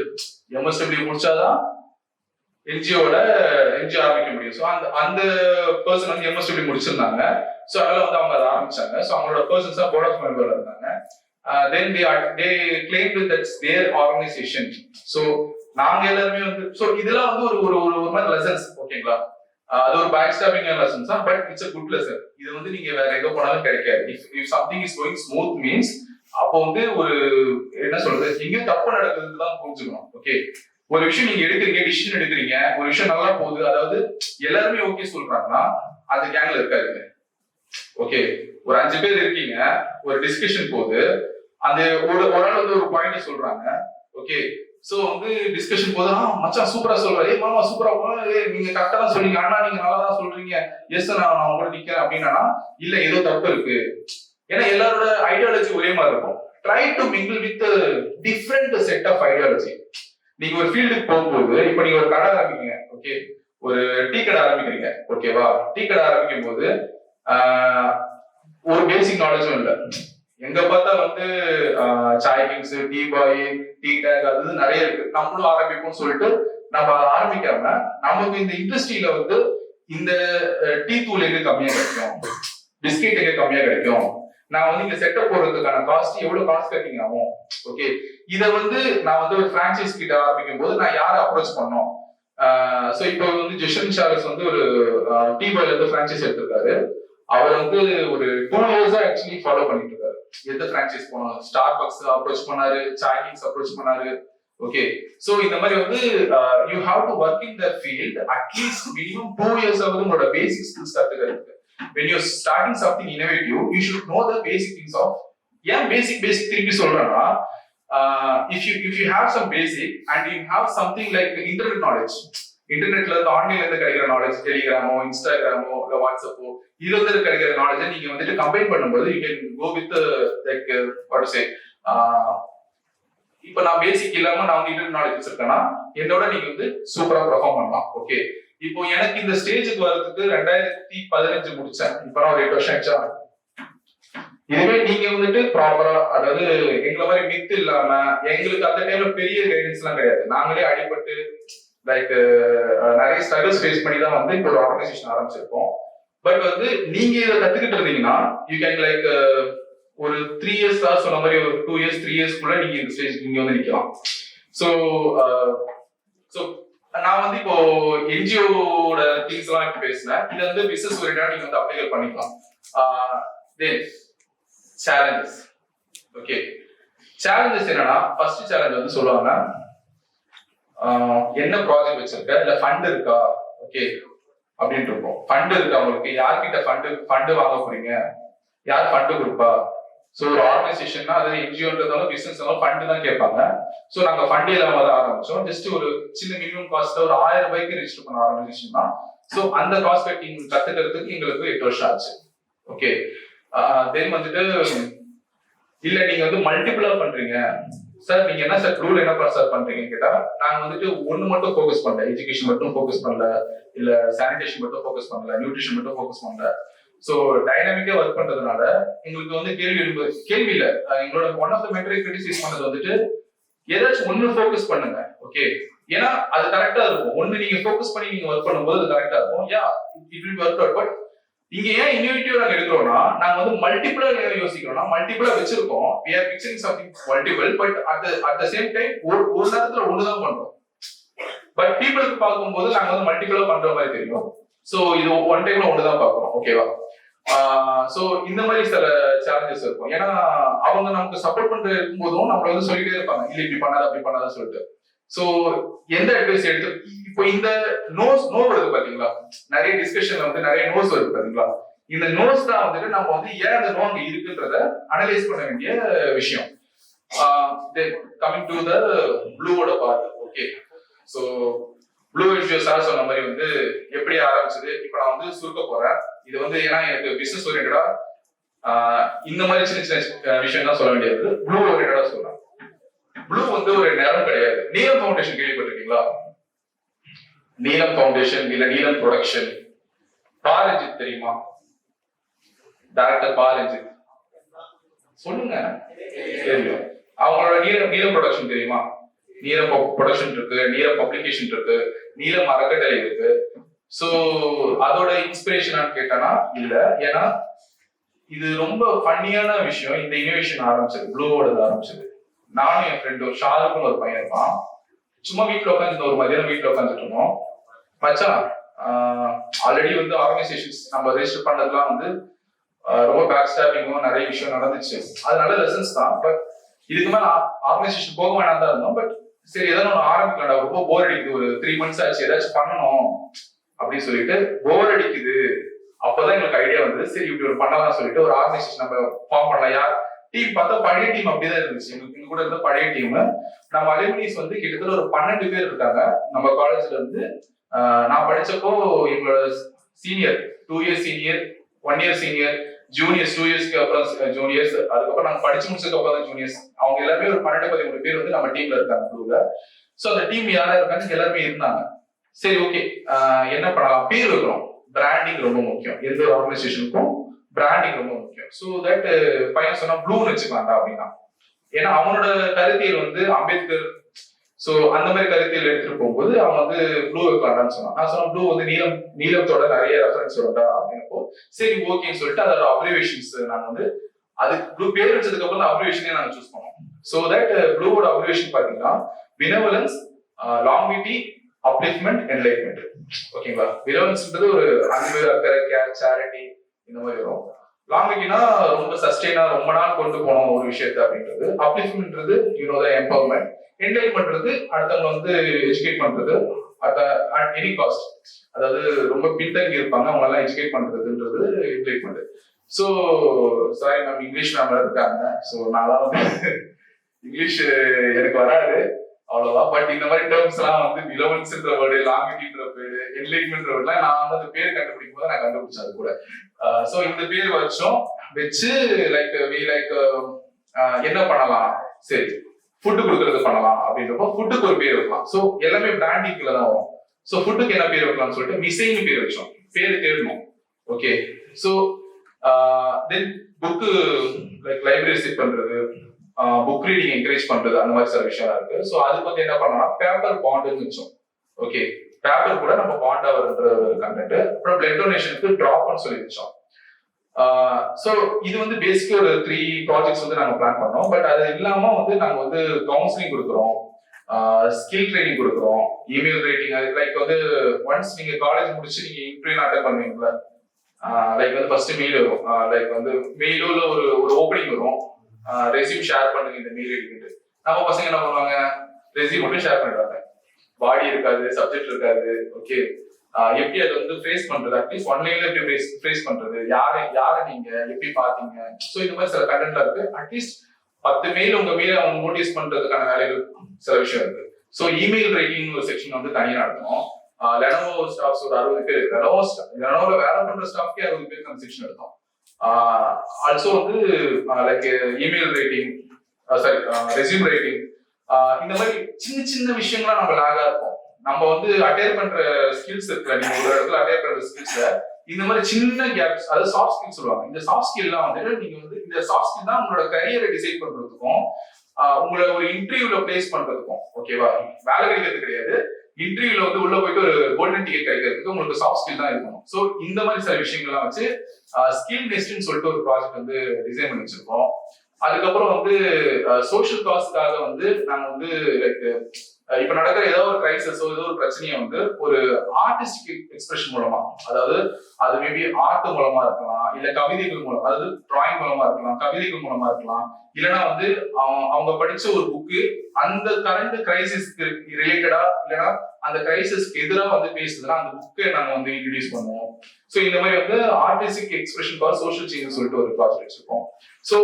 எம்எஸ்டபிள்யூ முடிச்சாதான் என்ஜிஓ ஆரம்பிக்க முடியும். ஸோ அந்த பர்சன் வந்து எம்எஸ்டபிள்யூ முடிச்சிருந்தாங்க. ஸோ அதனால வந்து அவங்க அதை ஆரம்பிச்சாங்க. ஸோ அவங்களோட பர்சன்ஸ் தான் போர்ட் ஆஃப் மெம்பர்ல இருந்தாங்க. தென் they claimed that's their organization. So நாங்க எல்லாருமே வந்து ஸோ இதெல்லாம் வந்து ஒரு ஒரு ஒரு மாதிரி லெசன்ஸ். ஓகேங்களா? அது ஒரு பேக் ஸ்டாப்பிங் லெசன்ஸ் தான், but it's a good lesson. இது வந்து நீங்க வேற எங்க போனாலும் கிடைக்காது. If something is going smooth means அப்போ வந்து ஒரு என்ன சொல்றது, எங்கேயும் தப்பு நடக்குதுன்னு தான் புரிஞ்சுக்கணும். ஓகே, ஒரு விஷயம் நீங்க எடுக்கிறீங்க, டிசிஷன் எடுக்கிறீங்க, ஒரு விஷயம் நல்லா போகுது, அதாவது எல்லாருமே ஓகே சொல்றாங்கன்னா அது கேங்ல இருக்காதுங்க. ஓகே, ஒரு 5 பேர் இருக்கீங்க, ஒரு டிஸ்கஷன் போகுது, அந்த ஒரு ஆள் வந்து ஒரு பாயிண்ட் சொல்றாங்க. ஓகே, சோ வந்து டிஸ்கஷன் போது மச்சான் சூப்பரா சொல்றாரு, ஏ மாமா சூப்பரா, நீங்க கரெக்டா தான் சொல்றீங்க, அண்ணா நீங்க நல்லா தான் சொல்றீங்க, எஸ் நான் உங்களை நிக்கிறேன் அப்படின்னா இல்ல ஏதோ தப்பு இருக்கு. ஏன்னா எல்லாரோட ஐடியாலஜி ஒரே மாதிரி இருக்கும். Try to mingle with different set of ideology. நீங்க ஒரு ஃபீல்டுக்கு போகும்போது, இப்ப நீங்க ஒரு கடை ஆரம்பிக்கிறீங்க, ஓகே, ஒரு டீ கடை ஆரம்பிக்கிறீங்க. ஓகேவா? டீ கடை ஆரம்பிக்கும் போது ஒரு பேசிக் நாலேஜும் இல்லை. எங்க பார்த்தா வந்து Sai Kings, tea boy, tea take அது நிறைய இருக்கு, நம்மளும் ஆரம்பிப்போம்னு சொல்லிட்டு நம்ம ஆரம்பிக்காம நமக்கு இந்த இண்டஸ்ட்ரியில வந்து இந்த டீ தூள் எங்க கம்மியா கிடைக்கும், பிஸ்கெட் எங்க கம்மியா கிடைக்கும், நான் வந்து இங்க செட்டப் போடுறதுக்கான காஸ்ட் எவ்வளவு காஸ்ட் கட்டிங் ஆகும். ஓகே, இத வந்து நான் வந்து ஒரு பிரான்சைஸ் கிட்ட ஆரம்பிக்கும் போது நான் யாரை அப்ரோச் பண்ணோம். சோ இப்போ வந்து ஜெஷன் சார்லஸ் வந்து ஒரு டீ பாய்ல இருந்து பிரான்சைஸ் எடுத்திருக்காரு. அவர் வந்து ஒரு 2 இயர்ஸா ஆக்சுவலி ஃபாலோ பண்ணிட்டு இருக்காரு. எந்த பிரான்சைஸ் போனாலும் ஸ்டார் பக்ஸ் அப்ரோச் பண்ணாரு, சாய் கிங்ஸ் அப்ரோச் பண்ணாரு. ஓகே, சோ இந்த மாதிரி வந்து you have to work in the field at least minimum 2 years ஆவது உங்களோட பேசிக் ஸ்கில்ஸ் கத்துக்கிறதுக்கு. when you're starting something innovative, you should know the basic things of. ஏன் basic திருப்பி சொல்றேன்னா, if you have some basic and you have something like internet knowledge, இன்டர்நெட்ல இருந்து ஆன்லைன்ல இருந்து கிடைக்கிற நாலேஜ், டெலிகிராமோ, இன்ஸ்டாகிராமோ, இல்ல வாட்ஸ்அப்போ, இதுல இருந்து கிடைக்கிற நாலேஜ் நீங்க வந்துட்டு கம்பைன் பண்ணும்போது you can go with like what to say, இப்ப நான் பேசிக் இல்லாம நான் வந்து இன்டர்நெட் நாலேஜ் வச்சிருக்கேன்னா என்னோட நீங்க வந்து சூப்பரா பெர்ஃபார்ம் பண்ணலாம். ஓகே, இப்போ எனக்கு இந்த ஸ்டேஜுக்கு வர்றதுக்கு 2015 முடிச்சேன். இப்ப நான் ஒரு 8 வருஷம் ஆச்சா. இதுவே நீங்க வந்துட்டு ப்ராப்பரா, அதாவது எங்களை மாதிரி மித்து இல்லாம, எங்களுக்கு அந்த டைம்ல பெரிய கைடன்ஸ் எல்லாம் கிடையாது, நாங்களே அடிபட்டு லைக் நிறைய ஸ்ட்ரகிள்ஸ் ஃபேஸ் பண்ணி தான் வந்து இப்போ ஒரு ஆர்கனைசேஷன் ஆரம்பிச்சிருக்கோம். பட் வந்து நீங்க இதை கத்துக்கிட்டு இருந்தீங்கன்னா யூ கேன் லைக் ஒரு 3 இயர்ஸ் தான் சொன்ன மாதிரி, ஒரு 2 இயர்ஸ் 3 இயர்ஸ்க்குள்ள நீங்க இந்த ஸ்டேஜ் நீங்க வந்து நிக்கலாம். ஸோ நான் வந்து இப்போ என்ஜிஓட திங்ஸ் எல்லாம் இப்போ பேசினேன். இது வந்து பிசினஸ் ஓரியன்டா நீங்க வந்து அப்ளை பண்ணிக்கலாம். தென் சேலஞ்சஸ். ஓகே, சேலஞ்சஸ் என்னன்னா, ஃபர்ஸ்ட் சேலஞ்ச் வந்து சொல்லுவாங்க என்ன ப்ராஜெக்ட் வச்சிருக்க, இல்ல ஃபண்ட் இருக்கா. ஓகே, அப்படின்ட்டு இருக்கும். ஃபண்ட் இருக்கா உங்களுக்கு, யார்கிட்ட ஃபண்ட் வாங்க போறீங்க, யார் ஃபண்ட் கொடுப்பா. ஸோ ஒரு ஆர்கனைசேஷன்னா, அதாவது என்ஜிஓன்றதாலும் பிசினஸ் ஃபண்ட் தான் கேட்பாங்க. ஸோ நாங்க ஃபண்ட் இல்லாம தான் ஆரம்பிச்சோம். ஜஸ்ட் ஒரு சின்ன மினிமம் காஸ்ட்ல ஒரு 1000 ரூபாய்க்கு ரெஜிஸ்டர் பண்ண ஆரம்பிச்சுன்னா, ஸோ அந்த காஸ்ட் கட்டிங் கத்துக்கிறதுக்கு எங்களுக்கு 8 வருஷம் ஆச்சு. ஓகே, தென் வந்துட்டு இல்ல நீங்க வந்து மல்டிபிளா பண்றீங்க சார், நீங்க என்ன சார் ரூல் என்ன சார் பண்றீங்கன்னு கேட்டா, நாங்க வந்துட்டு ஒண்ணு மட்டும் ஃபோக்கஸ் பண்ணல, எஜுகேஷன் மட்டும் ஃபோக்கஸ் பண்ணல, இல்ல சானிடேஷன் மட்டும் ஃபோக்கஸ் பண்ணல, நியூட்ரிஷன் மட்டும் ஃபோக்கஸ் பண்ணல. சோ டைனாமிக்கா ஒர்க் பண்றதுனால எங்களுக்கு வந்து கேள்வி இல்ல. எங்களோட one of the metric criticize பண்ணது வந்துட்டு ஏதாச்சும் ஒண்ணு ஃபோக்கஸ் பண்ணுங்க. ஓகே, ஏன்னா அது கரெக்டா இருக்கும். ஒண்ணு நீங்க ஃபோக்கஸ் பண்ணி நீங்க ஒர்க் பண்ணும்போது அது கரெக்டா இருக்கும். Yeah it will work out. But இங்க ஏன் இன்னோவேட்டிவ் நாங்க எடுக்கிறோம்னா, நாங்க வந்து மல்டிபிளா யோசிக்கிறோம்னா, மல்டிபிளா வச்சிருக்கோம், we are fixing something multiple, but at the same time ஒரு நேரத்துல ஒண்ணுதான் பண்றோம். பட் பீப்புளுக்கு பார்க்கும்போது நாங்க வந்து மல்டிபிளா பண்ற மாதிரி தெரியும். சோ இது ஒன் டைம்ல ஒண்ணுதான் பாக்குறோம். ஓகேவா? ஸோ இந்த மாதிரி சில சேலஞ்சஸ் இருக்கும். ஏன்னா அவங்க நமக்கு சப்போர்ட் பண்ற இருக்கும்போதும் நம்மள வந்து சொல்லிட்டே இருப்பாங்க, இல்ல இப்படி பண்ணாத அப்படி பண்ணாதான் சொல்லிட்டு. ஸோ எந்த அட்வைஸ் எடுத்து இப்போ இந்த நோ வருது பாத்தீங்களா, நிறைய டிஸ்கஷன்ல வந்து நிறைய நோஸ் வருது பாத்தீங்களா, இந்த நோஸ் தான் வந்துட்டு நம்ம வந்து ஏன் அந்த நோ அங்க இருக்குன்றத அனலைஸ் பண்ண வேண்டிய விஷயம். கமிங் டு த ப்ளூவோட part. Okay, so blue issues சொன்ன மாதிரி வந்து எப்படி ஆரம்பிச்சது, இப்போ நான் வந்து சுருக்க போறேன். இது வந்து ஏன்னா எனக்கு பிசினஸ் ஓரியன்டா இந்த மாதிரி சின்ன சின்ன விஷயம் தான் சொல்ல வேண்டியது. ப்ளூ ஓரியன்டா சொல்றேன். ப்ளூ வந்து ஒரு நிறம் கிடையாது. நீலம் ஃபவுண்டேஷன் கேள்விப்பட்டிருக்கீங்களா? நீலம் ஃபவுண்டேஷன் இல்ல நீலம் ப்ரொடக்ஷன். பாரஞ்சித் தெரியுமா? டைரக்டர் பாரஞ்சித் சொல்லுங்க, தெரியும். அவங்களோட நீலம் ப்ரொடக்ஷன் தெரியுமா? நீலம் ப்ரொடக்ஷன் இருக்கு, நீலம் பப்ளிகேஷன் இருக்கு, நீலம் அறக்கட்டளை இருக்கு. சோ அதோட இன்ஸ்பிரேஷனான்னு கேட்டானா இல்ல. ஏன்னா இது ரொம்ப ஃபன்னியான விஷயம். இந்த இனோவேஷன் ஆரம்பிச்சது ப்ளூவோட ஆரம்பிச்சது. நானும் என் ஃப்ரெண்டு ஒரு ஷாருக்குன்னு ஒரு பையன் இருப்பான். சும்மா வீட்டுல உட்காந்து ஒரு மதியானம் வீட்டுல உட்காந்துட்டு இருந்தோம். மச்சான் ஆல்ரெடி வந்து ஆர்கனைசேஷன்ஸ் நம்ம ரெஜிஸ்டர் பண்ணதுலாம் வந்து ரொம்ப பேக் ஸ்டாப்பிங்கும் நிறைய விஷயம் நடந்துச்சு. அது நல்ல லெசன்ஸ் தான். பட் இதுக்கு மேல ஆர்கனைசேஷன் போக வேணாம் தான் இருந்தோம். பட் சரி ஏதாவது ஒன்று ஆரம்பிக்கலாம், ரொம்ப போர் அடிக்குது, ஒரு 3 months ஆச்சு, ஏதாச்சும் பண்ணணும் அப்படின்னு சொல்லிட்டு போர் அடிக்குது. அப்பதான் எங்களுக்கு ஐடியா வந்தது, சரி இப்படி ஒரு பண்ணலாம் சொல்லிட்டு ஒரு ஆர்கனைசேஷன் நம்ம ஃபார்ம் பண்ணலாம். யார் டீம் பார்த்தா பழைய டீம் அப்படிதான் இருந்துச்சு. எங்க கூட இருந்த பழைய டீம். நம்ம அலுமினிஸ் வந்து கிட்டத்தட்ட ஒரு 12 பேர் இருக்காங்க நம்ம காலேஜ்ல இருந்து. நான் படிச்சப்போ எங்களோட senior 2 years senior, 1 year senior, juniors 2 yearsக்கு அப்புறம் ஜூனியர்ஸ், அதுக்கப்புறம் நாங்க படிச்சு முடிச்சதுக்கு அப்புறம் ஜூனியர்ஸ். அவங்க எல்லாருமே ஒரு 12-13 பேர் வந்து நம்ம டீம்ல இருக்காங்க ப்ளூல. சோ அந்த டீம் யாரா இருக்காங்க, எல்லாருமே இருந்தாங்க. சரி ஓகே, என்ன பண்ணலாம், பேர் வைக்கிறோம். பிராண்டிங் ரொம்ப முக்கியம், எந்த ஒரு ஆர்கனைசேஷனுக்கும் பிராண்டிங் ரொம்ப முக்கியம். ஸோ தட் பையன் சொன்னா ப்ளூன்னு வச்சுக்கலாம்டா அப்படின்னா. ஏன்னா அவனோட கருத்தியல் வந்து அம்பேத்கர், சோ அந்த மாதிரி கருத்தியல் எடுத்துட்டு போகும்போது அவன் வந்து ப்ளூ வைக்கலாம்டான்னு சொன்னான். நான் சொன்னேன் ப்ளூ வந்து நீலத்தோட நிறைய ரெஃபரன்ஸ் வரும்டா அப்படின்னப்போ சரி ஓகேன்னு சொல்லிட்டு அதோட அப்ரிவேஷன்ஸ் நாங்க வந்து அது ப்ளூ பேர் வச்சதுக்கு அப்புறம் அப்ரிவேஷனே நாங்க சூஸ் பண்ணோம். ஸோ தட் ப்ளூவோட அப்ரிவேஷன் பாத்தீங்கன்னா வினவலன்ஸ், லாங்கிவிட்டி, அப்லிஃப்ட்மெண்ட், என்லைட்மெண்ட். ஓகேங்களா? வினவலன்ஸ்ன்றது ஒரு அன்பு, அக்கறை, கேர், சேரிட்டி இந்த மாதிரி வரும். லாங்கிவிட்டினா ரொம்ப சஸ்டெயினா ரொம்ப நாள் கொண்டு போனோம் ஒரு விஷயத்த அப்படின்றது. அப்லிஃப்ட்மெண்ட்ன்றது எம்பவர்மெண்ட். என்லைட்மெண்ட்ன்றது அடுத்தவங்க வந்து எஜுகேட் பண்றது அட் எனி காஸ்ட். அதாவது ரொம்ப பின்தங்கி இருப்பாங்க அவங்க எல்லாம் எஜுகேட் பண்றதுன்றது enlightenment. So sorry ma'am, English ma'am இருக்காங்க. ஸோ நான் வந்து இங்கிலீஷ் எனக்கு வராது அவ்வளவா. பட் இந்த மாதிரி டேர்ம்ஸ் எல்லாம் வந்து விலவன்ஸ்ன்ற வேர்டு, லாங்கிவிட்டின்ற பேரு, என்லைட்மெண்ட் வேர்டுலாம் நான் வந்து அந்த பேர் கண்டுபிடிக்கும் போது நான் கண்டுபிடிச்சேன் அது கூட. ஸோ இந்த பேர் வச்சு என்ன பண்ணலாம், சரி ஃபுட்டு கொடுக்கறது பண்ணலாம் அப்படின்றப்போ ஃபுட்டுக்கு ஒரு பேர் வைக்கலாம். ஸோ எல்லாமே பிராண்டிங்ல தான் வரும். ஸோ ஃபுட்டுக்கு என்ன பேர் வைக்கலாம்னு சொல்லிட்டு மிசைன்னு பேர் வச்சோம். பேர் தேடணும். Okay, so then book library set பண்றது, புக் ரீடிங் என்கரேஜ் பண்றது, அந்த மாதிரி சில விஷயம் இருக்கு. ஸோ அதுக்கு வந்து என்ன பண்ணலாம், பேப்பர் பாண்டுன்னு வச்சோம். ஓகே, பேப்பர் கூட நம்ம பாண்டா வருன்ற கண்டென்ட். அப்புறம் பிளட் டொனேஷனுக்கு டிராப்னு சொல்லி வச்சோம். ஸோ இது வந்து பேசிக்கா ஒரு 3 ப்ராஜெக்ட்ஸ் வந்து நாங்க பிளான் பண்ணோம். பட் அது இல்லாம வந்து நாங்க வந்து கவுன்சிலிங் கொடுக்குறோம், ஸ்கில் ட்ரைனிங் கொடுக்குறோம், இமெயில் ரைட்டிங். லைக் வந்து ஒன்ஸ் நீங்க காலேஜ் முடிச்சு நீங்க இன்டர்வியூ அட்டெண்ட் பண்ணுவீங்களா, லைக் வந்து ஃபர்ஸ்ட் மெயில் வரும். லைக் வந்து மெயிலோ இல்ல ஒரு ஓப்பனிங் வரும், ரெஸ்யூம் ஷேர் பண்ணுங்க இந்த மெயில் ஐடிக்கு. நம்ம பசங்க என்ன பண்ணுவாங்க, ரெஸ்யூம் மட்டும் ஷேர் பண்ணிடுவாங்க, பாடி இருக்காது, சப்ஜெக்ட் இருக்காது. ஓகே, எப்படி அதை வந்து ஃபேஸ் பண்றது, அட்லீஸ்ட் ஒன்லைன்ல எப்படி ஃபேஸ் பண்றது, யாரை நீங்க எப்படி பாத்தீங்க. ஸோ இந்த மாதிரி சில கண்டென்ட்ல இருக்கு. அட்லீஸ்ட் 10 மெயில் உங்க மெயில அவங்க நோட்டீஸ் பண்றதுக்கான வேலைகள் சில விஷயம் இருக்கு. ஸோ இமெயில் ரைட்டிங் ஒரு செக்ஷன் வந்து தனியா நடத்தணும். லெனோவோ ஸ்டாஃப்ஸ் ஒரு 60 பேர் இருக்கு. லெனோவோல வேலை பண்ற ஸ்டாஃப்க்கே 60 பேருக்கு அந்த செக்ஷன் எடுத்தோம். ஆல்சோ வந்து like email writing, sorry resume writing, இந்த மாதிரி சின்ன சின்ன விஷயங்கள்லாம் நம்ம லாகா இருப்போம். நம்ம வந்து அட்டையர் பண்ற ஸ்கில்ஸ் இருக்குல்ல, நீங்க ஒரு இடத்துல அட்டையர் பண்ற ஸ்கில்ஸ்ல இந்த மாதிரி சின்ன கேப்ஸ், அதாவது சாஃப்ட் ஸ்கில்ஸ் சொல்லுவாங்க. இந்த சாஃப்ட் ஸ்கில்லாம் வந்து நீங்க வந்து இந்த சாஃப்ட் ஸ்கில் தான் உங்களோட கரியரை டிசைட் பண்றதுக்கும் உங்களை ஒரு இன்டர்வியூல பிளேஸ் பண்றதுக்கும், ஓகேவா, வேலை கிடைக்கிறது கிடையாது, இன்டர்வியூல வந்து உள்ள போயிட்டு ஒரு கோல்டன் டிக்கெட் கிடைக்கிறதுக்கு உங்களுக்கு சாஃப்ட் ஸ்கில் தான் இருக்கணும். ஸோ இந்த மாதிரி சில விஷயங்கள்லாம் வச்சு ஸ்கில் நெஸ்ட்னு சொல்லிட்டு ஒரு ப்ராஜெக்ட் வந்து டிசைன் பண்ணி வச்சிருக்கோம். அதுக்கப்புறம் வந்து சோஷியல் காஸ்டுக்காக வந்து நாங்க வந்து லைக் இப்ப நடக்கிற ஏதோ ஒரு கிரைசிஸோ ஏதோ ஒரு பிரச்சனையை வந்து ஒரு ஆர்டிஸ்டிக் எக்ஸ்பிரஷன் மூலமா, அதாவது அது மேபி ஆர்ட் மூலமா இருக்கலாம், இல்ல கவிதைகள் மூலம், அதாவது டிராயிங் மூலமா இருக்கலாம், கவிதைகள் மூலமா இருக்கலாம், இல்லைன்னா வந்து அவங்க படிச்ச ஒரு புக்கு அந்த கரண்ட் கிரைசிஸ்க்கு ரிலேட்டடா இல்லைன்னா அந்த கிரைசிஸ்க்கு எதிராக வந்து பேசுதுன்னா அந்த புக்கை நாங்க வந்து இன்ட்ரடியூஸ் பண்ணுவோம். ஸோ இந்த மாதிரி வந்து artistic expression for social change சொல்லிட்டு ஒரு ப்ராஜெக்ட் வச்சிருக்கோம். ஸோ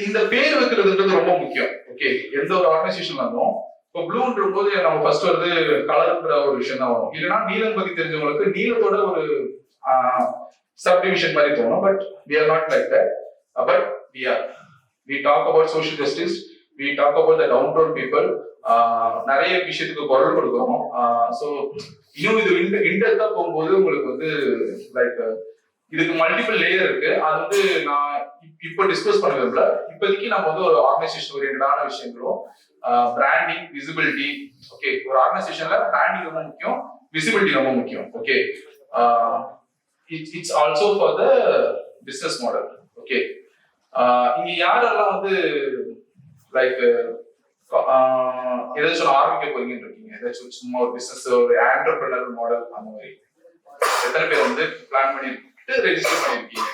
இந்த பேர் வைக்கிறதுன்றது ரொம்ப முக்கியம். ஓகே, எந்த ஒரு ஆர்கனைசேஷன் வந்தோம் இப்போ ப்ளூன்ற போது நம்ம ஃபர்ஸ்ட் வந்து கலர்ன்ற ஒரு விஷயம் தான் வரும். இல்லைன்னா நீலம் பத்தி தெரிஞ்சவங்களுக்கு நீலத்தோட ஒரு சப்டிவிஷன் மாதிரி தோணும். But we are not like that. But we talk about social justice, we talk about the down town people. நிறைய விஷயத்துக்கு குரல் கொடுக்குறோம். ஸோ இன்னும் இது இன்டெப்தா போகும்போது உங்களுக்கு வந்து லைக் இதுக்கு மல்டிபிள் லேயர் இருக்கு. அது வந்து நான் இப்போ டிஸ்கஸ் பண்ண விரும்பல. இப்போதைக்கு நம்ம வந்து ஒரு ஆர்கனைசேஷன் ஓரியன்டான விஷயங்களும் பிராண்டிங், விசிபிலிட்டி. ஓகே, ஒரு ஆர்கனைசேஷன்ல பிராண்டிங் ரொம்ப முக்கியம், விசிபிலிட்டி ரொம்ப முக்கியம். Okay, it's also for the business model. Okay, இங்க யாரெல்லாம் வந்து லைக் ஏதாச்சும் ஆரம்பிக்க போறீங்கன்னு இருக்கீங்க, ஏதாச்சும் சும்மா ஒரு பிசினஸ் ஒரு ஆண்டர்பிரினர் மாடல் அந்த மாதிரி எத்தனை பேர் வந்து பிளான் பண்ணிட்டு ரெஜிஸ்டர் பண்ணிருக்கீங்க,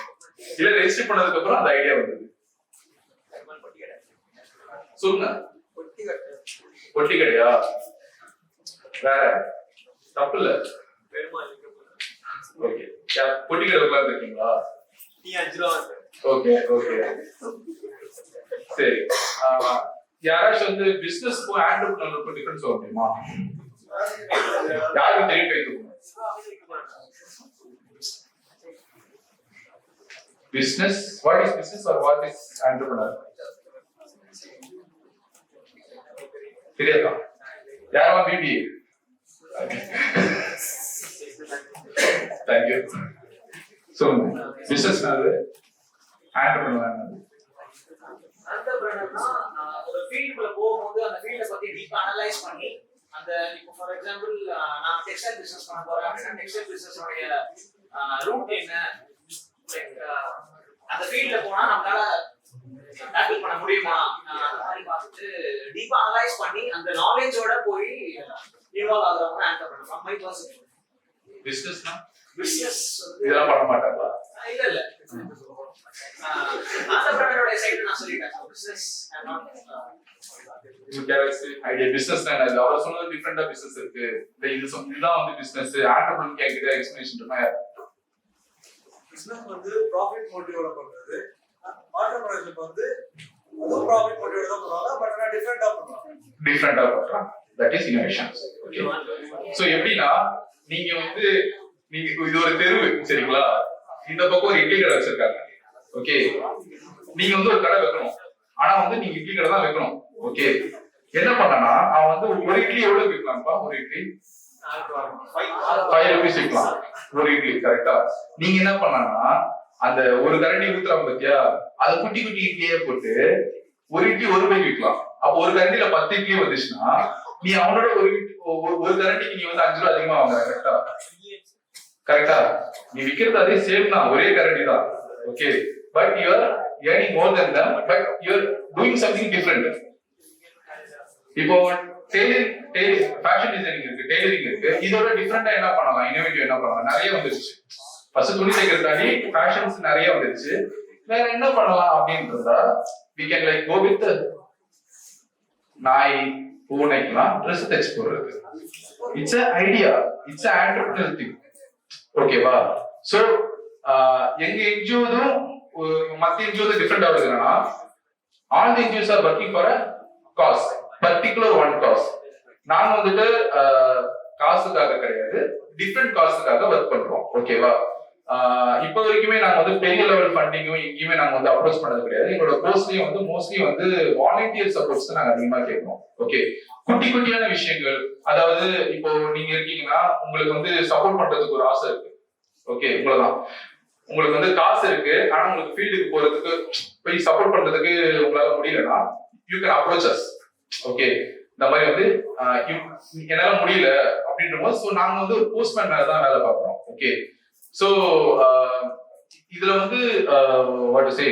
இல்ல ரெஜிஸ்டர் பண்ணதுக்கு அப்புறம் அந்த ஐடியா வந்தது? சொல்லுங்க. பொட்டி கடையா? வேற தப்பு இல்ல. ஓகே, பொட்டி கடை உட்கார்ந்து இருக்கீங்களா? ஓகே ஓகே சரி. யாராச்சும் வந்து பிசினஸ்க்கும் ஆண்டர்பிரினருக்கும் டிஃபரன்ஸ் சொல்ல முடியுமா? யாருக்கு தெரியும் கை தூக்கணும். Business, what is business or what is entrepreneur? தெரியாதா? யாரா பிபி? Thank you. சொல்லுங்க, பிசினஸ் என்னது, ஆண்டர்பிரினர் என்னது? ஆண்டர்பிரினர்னா ஒரு ஃபீல்டுக்குள்ள போகும்போது அந்த ஃபீல்டை பத்தி டீப்பா அனலைஸ் பண்ணி அந்த இப்போ ஃபார் எக்ஸாம்பிள் நான் டெக்ஸ்டைல் பிசினஸ் பண்ண போறேன் அப்படின்னா டெக்ஸ்டைல் பிசினஸ் உடைய ரூட் என்ன, லைக் அந்த ஃபீல்ட்ல போனா நம்மளால டேக்கிள் பண்ண முடியுமா அந்த மாதிரி பார்த்துட்டு டீப்பா அனலைஸ் பண்ணி அந்த நாலேஜோட போய் இன்வால்வ் ஆகுறவங்க ஆண்டர்பிரினர். From my perspective. பிசினஸ்னா பிசினஸ் இதெல்லாம் பண்ண மாட்டாங்களா? இல்ல இல்ல, ஆண்டர்பிரினரோட சைடு நான் சொல்லிட்டேன். Business and not you can say idea business னா அது அவர சொன்னது டிஃபரண்டா பிசினஸ் இருக்கு. இதுதான் வந்து பிசினஸ். ஆண்டர்பிரினர் கேக்குற எக்ஸ்பிளனேஷன் இருந்தா பிசினஸ் வந்து ப்ராஃபிட் மோட்டிவோட பண்றது, ஆண்டர்பிரினர்ஷிப் வந்து அது ப்ராஃபிட் மோட்டிவோட தான் பண்றாங்க, பட் ஆனா டிஃபரண்டா பண்றாங்க. That is innovation. Okay, so எப்படினா நீங்க வந்து இது ஒரு தெருவு சரிங்களா, இந்த பக்கம் ஒரு இட்லி கடை வச்சிருக்காங்க. ஓகே, நீங்க வந்து ஒரு கடை வைக்கணும், ஆனா வந்து நீங்க இட்லி கடை தான் வைக்கணும். ஓகே, என்ன பண்ணனா அவன் வந்து ஒரு இட்லி எவ்வளவு விற்கலாம்ப்பா? ஒரு இட்லி 5 rupees விற்கலாம் ஒரு இட்லி, கரெக்டா? நீங்க என்ன பண்ணனா அந்த ஒரு கரண்டி ஊத்துறாங்க பத்தியா, அது குட்டி குட்டி இட்லியே போட்டு ஒரு இட்லி 1 ரூபாய்க்கு விற்கலாம். அப்ப ஒரு கரண்டில 10 இட்லி வந்துச்சுன்னா நீ அவனோட ஒரு கரண்டிக்கு நீ வந்து 5 ரூபாய் அதிகமா வாங்குற, கரெக்டா? கரெக்டா? நீ விக்கிறது அதே சேம் தான், ஒரே கரண்டி தான். Okay, but you are earning more than them, but you are doing something different. இப்போ ஃபேஷன் டிசைனிங் இருக்கு, டெய்லரிங் இருக்கு, இதோட டிஃபரெண்டா என்ன பண்ணலாம், இன்னோவேட்டிவ் என்ன பண்ணலாம்? நிறைய வந்துருச்சு. ஃபர்ஸ்ட் துணி தைக்கிறது தாண்டி ஃபேஷன்ஸ் நிறைய வந்துருச்சு. வேற என்ன பண்ணலாம் அப்படின்றதா we can like go with நாய் பூனைக்கெல்லாம் ட்ரெஸ் தைச்சு போடுறது. It's a idea, it's a entrepreneurial thing. ஓகேவா? சோ எங்க என்ஜிஓதும் மத்த என்ஜிஓ டிஃபரெண்டா இருக்குன்னா all the NGOs are working for a cause, particular one cause. நாங்க வந்துட்டு காசுக்காக கிடையாது, டிஃபரெண்ட் காசுக்காக ஒர்க் பண்றோம். ஓகேவா? இப்போ வரைக்குமே நாங்க வந்து பெரிய லெவல் ஃபண்டிங்கும் எங்கேயுமே நாங்க வந்து அப்ரோச் பண்ணது கிடையாது. எங்களோட கோர்ஸ்லயும் வந்து மோஸ்ட்லி வந்து வாலண்டியர் சப்போர்ட்ஸ் தான் நாங்க அதிகமா கேட்கிறோம். ஓகே, குட்டி குட்டியான விஷயங்கள், அதாவது இப்போ நீங்க இருக்கீங்கன்னா உங்களுக்கு வந்து சப்போர்ட் பண்றதுக்கு ஒரு ஆசை இருக்கு. ஓகே, இவ்வளவுதான். உங்களுக்கு வந்து காசு இருக்கு, ஆனா உங்களுக்கு ஃபீல்டுக்கு போறதுக்கு போய் சப்போர்ட் பண்றதுக்கு உங்களால முடியலன்னா you can approach us. Okay, இந்த மாதிரி வந்து என்னால முடியல அப்படின்ற போது ஸோ நாங்க வந்து ஒரு போஸ்ட்மேன் மேல தான் வேலை பார்க்குறோம். ஓகே, ஸோ இதுல வந்து வாட் டு சே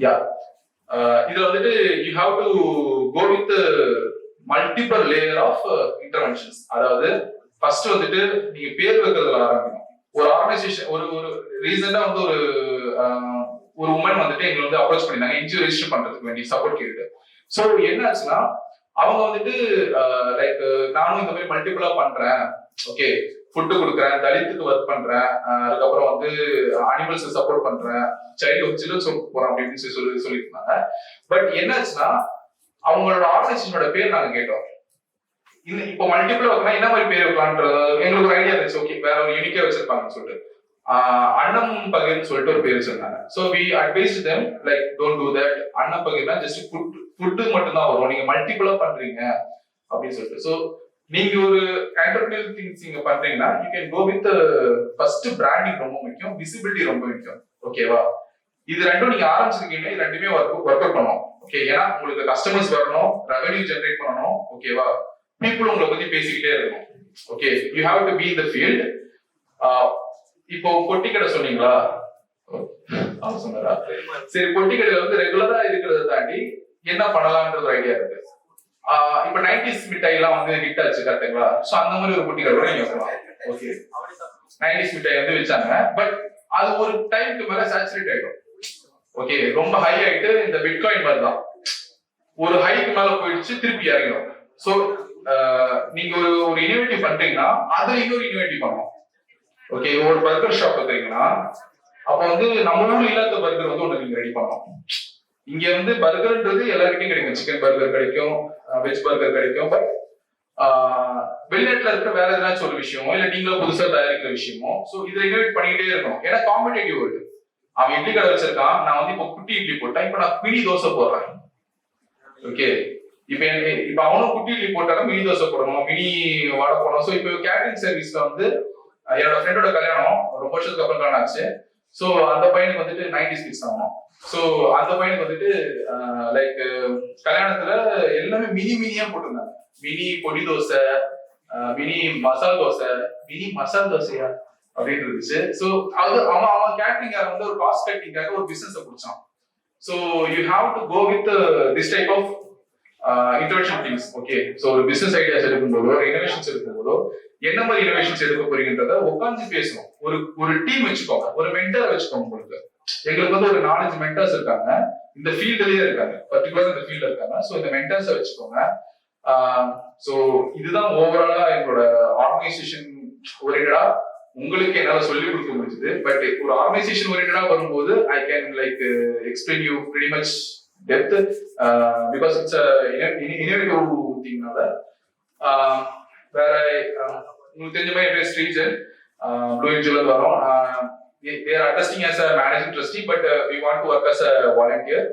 யா இதுல வந்துட்டு you have to go with multiple layer of interventions. அதாவது ஃபர்ஸ்ட் வந்துட்டு நீங்க பேர் வைக்கிறதுல ஆரம்பிக்கணும். ஒரு ஆர்கனைசேஷன் ஒரு ரீசெண்டா வந்து ஒரு உமன் வந்துட்டு எங்களை வந்து அப்ரோச் பண்ணிருந்தாங்க என்ஜிஓ ரெஜிஸ்டர் பண்றதுக்கு வேண்டி சப்போர்ட் கேட்டு. ஸோ என்ன ஆச்சுன்னா அவங்க வந்துட்டு லைக் நானும் இந்த மாதிரி மல்டிபிளா பண்றேன், ஓகே, ஃபுட்டு கொடுக்குறேன், தலித்துக்கு ஒர்க் பண்றேன், அதுக்கப்புறம் வந்து அனிமல்ஸ் சப்போர்ட் பண்றேன், சில்ட்ரன்ஸ் போறேன் அப்படின்னு சொல்லியிருந்தாங்க. பட் என்னாச்சுன்னா அவங்களோட ஆர்கனைசேஷனோட பேர் நாங்க கேட்டோம். இப்போ மல்டிபிளா வைக்கணும் என்ன மாதிரி பேர் வைக்கலான்றது எங்களுக்கு ஒரு ஐடியா இருந்துச்சு. ஓகே, வேற ஒரு யூனிக்கா வச்சிருப்பாங்கன்னு சொல்லிட்டு அன்னம் பகிர்னு சொல்லிட்டு ஒரு பேர் வச்சிருந்தாங்க. So we advise them like don't do that. அன்னம் பகிர்னா ஜஸ்ட் ஃபுட்டு மட்டும் தான் வரும், நீங்க மல்டிபிளா பண்றீங்க அப்படின்னு சொல்லிட்டு. ஸோ நீங்க ஒரு என்டர்பிரினியல் திங்ஸ் நீங்க பண்றீங்கன்னா you can go with first branding ரொம்ப முக்கியம், விசிபிலிட்டி ரொம்ப முக்கியம். ஓகேவா? இது ரெண்டும் நீங்க ஆரம்பிச்சிருக்கீங்க, இது ரெண்டுமே ஒர்க் அவுட் பண்ணணும். ஓகே, ஏன்னா உங்களுக்கு கஸ்டமர்ஸ் வரணும், ரெவென்யூ ஜெனரேட் பண்ணணும். ஓகேவா? பீப்புள் உங்களை பத்தி பேசிக்கிட்டே இருக்கணும். Okay, you have to be in the field. இப்போ பொட்டி கடை சொன்னீங்களா? அவர் சொன்னாரா? சரி, பொட்டி கடையில வந்து ரெகுலரா இருக்கிறத தாண்டி என்ன பண்ணலாம்ன்ற ஒரு ஐடியா இருக்கு. இப்ப 90s மிட்டாய் எல்லாம் வந்து ஹிட் ஆச்சு, கரெக்டுங்களா? சோ அந்த மாதிரி ஒரு பொட்டி கடை நீங்க சொல்லலாம். ஓகே, 90s மிட்டாய் வந்து வச்சாங்க. பட் அது ஒரு டைம்க்கு மேல சேச்சுரேட் ஆயிடும். ஓகே, ரொம்ப ஹை ஆயிட்டு இந்த பிட்காயின் மாதிரி தான் ஒரு ஹைக்கு மேல போயிடுச்சு, திருப்பி இறங்கிடும். சோ நீங்க ஒரு இனோவேட்டிவ் பண்றீங்கன்னா அதுல இன்னொரு இனோவேட்டிவ் பண்ணணும். ஓகே, ஒரு பர்கர் ஷாப் வைக்கிறீங்கன்னா அப்ப வந்து நம்ம ஊர்ல இல்லாத பர்கர் வந்து ஒண்ணு நீங்க ரெடி பண்ணணும். இங்க வந்து பர்கர்ன்றது எல்லாருக்கும் கிடைக்கும், சிக்கன் பர்கர் கிடைக்கும், வெஜ் பர்கர் கிடைக்கும். பட் வெளிநாட்டுல இருக்கிற வேற ஏதாச்சும் ஒரு விஷயமோ இல்ல நீங்களும் புதுசா தயாரிக்கிற விஷயமோ, சோ இதை இனோவேட் பண்ணிக்கிட்டே இருக்கணும். ஏன்னா காம்படேட்டிவ் வேர்ல்டு. அவன் இட்லி கடை வச்சிருக்கான், நான் வந்து இப்போ குட்டி இட்லி போட்டேன், இப்ப நான் மினி தோசை போடுறேன். ஓகே, இப்ப அவனும் குட்டி இட்லி போட்டாலும் மினி தோசை போடணும், மினி வடை போடணும். ஸோ இப்போ கேட்டரிங் சர்வீஸ்ல வந்து என்னோட ஃப்ரெண்டோட கல்யாணம் ரொம்ப வருஷத்துக்கு அப்புறம் கல்யாணம் ஆச்சு. ஸோ அந்த பையனுக்கு வந்துட்டு 90s கிட்ஸ் ஆகணும். ஸோ அந்த பையனுக்கு வந்துட்டு லைக் கல்யாணத்துல எல்லாமே மினியா போட்டிருந்தாங்க. மினி பொடி தோசை, மினி மசால் தோசை, மினி மசால் தோசையா அப்படின்னு இருந்துச்சு. ஸோ அது அவன் கேட்டரிங்காக வந்து ஒரு காஸ்ட் கட்டிங்காக ஒரு பிசினஸ் பிடிச்சான். So you have to go with this type of intervention things. Okay, so ஒரு பிசினஸ் ஐடியாஸ் எடுக்கும்போதோ ஒரு இனோவேஷன்ஸ் எடுக்கும்போதோ என்ன மாதிரி இனோவேஷன்ஸ் எடுக்க போறீங்கன்றத உட்காந்து பேசணும். ஒரு டீம் வச்சுக்கோங்க, ஒரு மென்டர் வச்சுக்கோங்க. உங்களுக்கு எங்களுக்கு வந்து ஒரு 4-5 மென்டர்ஸ் இருக்காங்க, இந்த ஃபீல்ட்லயே இருக்காங்க, பர்டிகுலரா இந்த ஃபீல்ட்ல இருக்காங்க. ஸோ இந்த மென்டர்ஸை வச்சுக்கோங்க. ஸோ இதுதான் ஓவராலா எங்களோட ஆர்கனைசேஷன் ஓரியன்டா உங்களுக்கு என்னால சொல்லி கொடுக்க முடிஞ்சது. பட் ஒரு ஆர்கனைசேஷன் ஓரியன்டா வரும்போது I can like explain you very much depth because it's innovative திங்னால. வேற உங்களுக்கு தெரிஞ்ச மாதிரி பேர் ஸ்ரீஜன் ப்ளூ ஏஞ்சல் வரும். they are attesting as a managing trustee, but we want to work as a volunteer.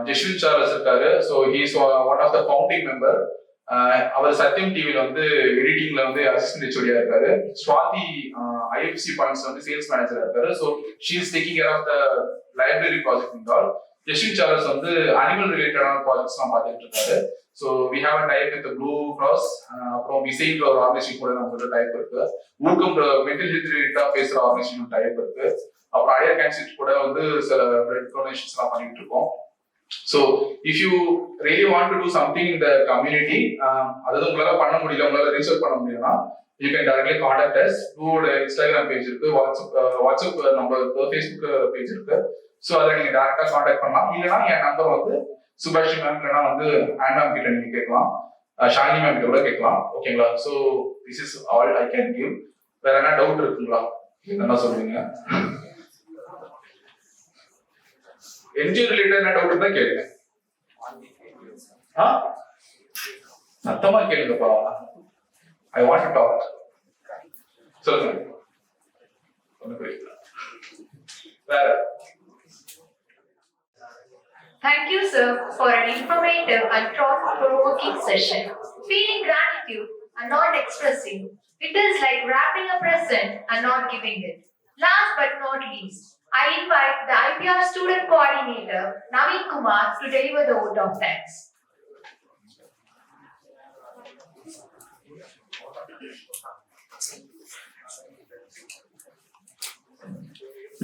Jeshwin Charles இருக்காரு. So he is one of the founding member. அவர் சத்யம் டிவில வந்து எடிட்டிங்ல வந்து அசிஸ்டன்ட் ஹெச்ஓடியா இருக்காரு. ஸ்வாதி ஐஎஃப்சி பாயிண்ட்ஸ் வந்து சேல்ஸ் மேனேஜரா இருக்காரு. So she is taking care of the library project and all. Jeshwin Charles வந்து அனிமல் ரிலேட்டடான ப்ராஜெக்ட்ஸ் எல்லாம் பார்த்துட்டு இருக்காரு. So we have a type with blue cross, அப்புறம் விசைன்ற ஒரு ஆர்கனைசேஷன் கூட நம்மளோட டைப் இருக்கு. ஊக்கம் மென்டல் ஹெல்த் ரிலேட்டடா பேசுற ஆர்கனைசேஷன் டைப் இருக்கு. அப்புறம் ஐயர் கேன்சர் கூட வந்து சில பிளட் டொனேஷன்ஸ் எல்லாம் பண்ணிட்டு இருக்கோம். So if you really want to do something in the community, அதாவது உங்களால பண்ண முடியல, உங்களால ரீசர்ச் பண்ண முடியும்னா you can directly contact us. உங்களோட இன்ஸ்டாகிராம் பேஜ் இருக்கு, வாட்ஸ்அப் நம்பர் இருக்கு, ஃபேஸ்புக் பேஜ் இருக்கு. ஸோ அதை நீங்க டேரக்டா கான்டாக்ட் பண்ணலாம். இல்லைன்னா என் நம்பர் வந்து சுபாஷி மேம், இல்லைன்னா வந்து ஆன் மேம் கிட்ட நீங்க கேட்கலாம், ஷாலினி மேம் கிட்ட கூட கேட்கலாம். ஓகேங்களா? So this is all I can give. வேற என்ன டவுட் இருக்குங்களா? என்ன சொல்றீங்க? என்ஜிஓ ரிலேட்டட் என்ன டவுட் தான் கேளுங்க. சத்தமா கேளுங்கப்பா. I want to talk. சொல்லுங்க. வேற. Thank you, sir, for an informative and thought-provoking session. Feeling gratitude and not expressing, it is like wrapping a present and not giving it. Last but not least, I invite the IPR student coordinator, Naveen Kumar, to deliver the vote of thanks.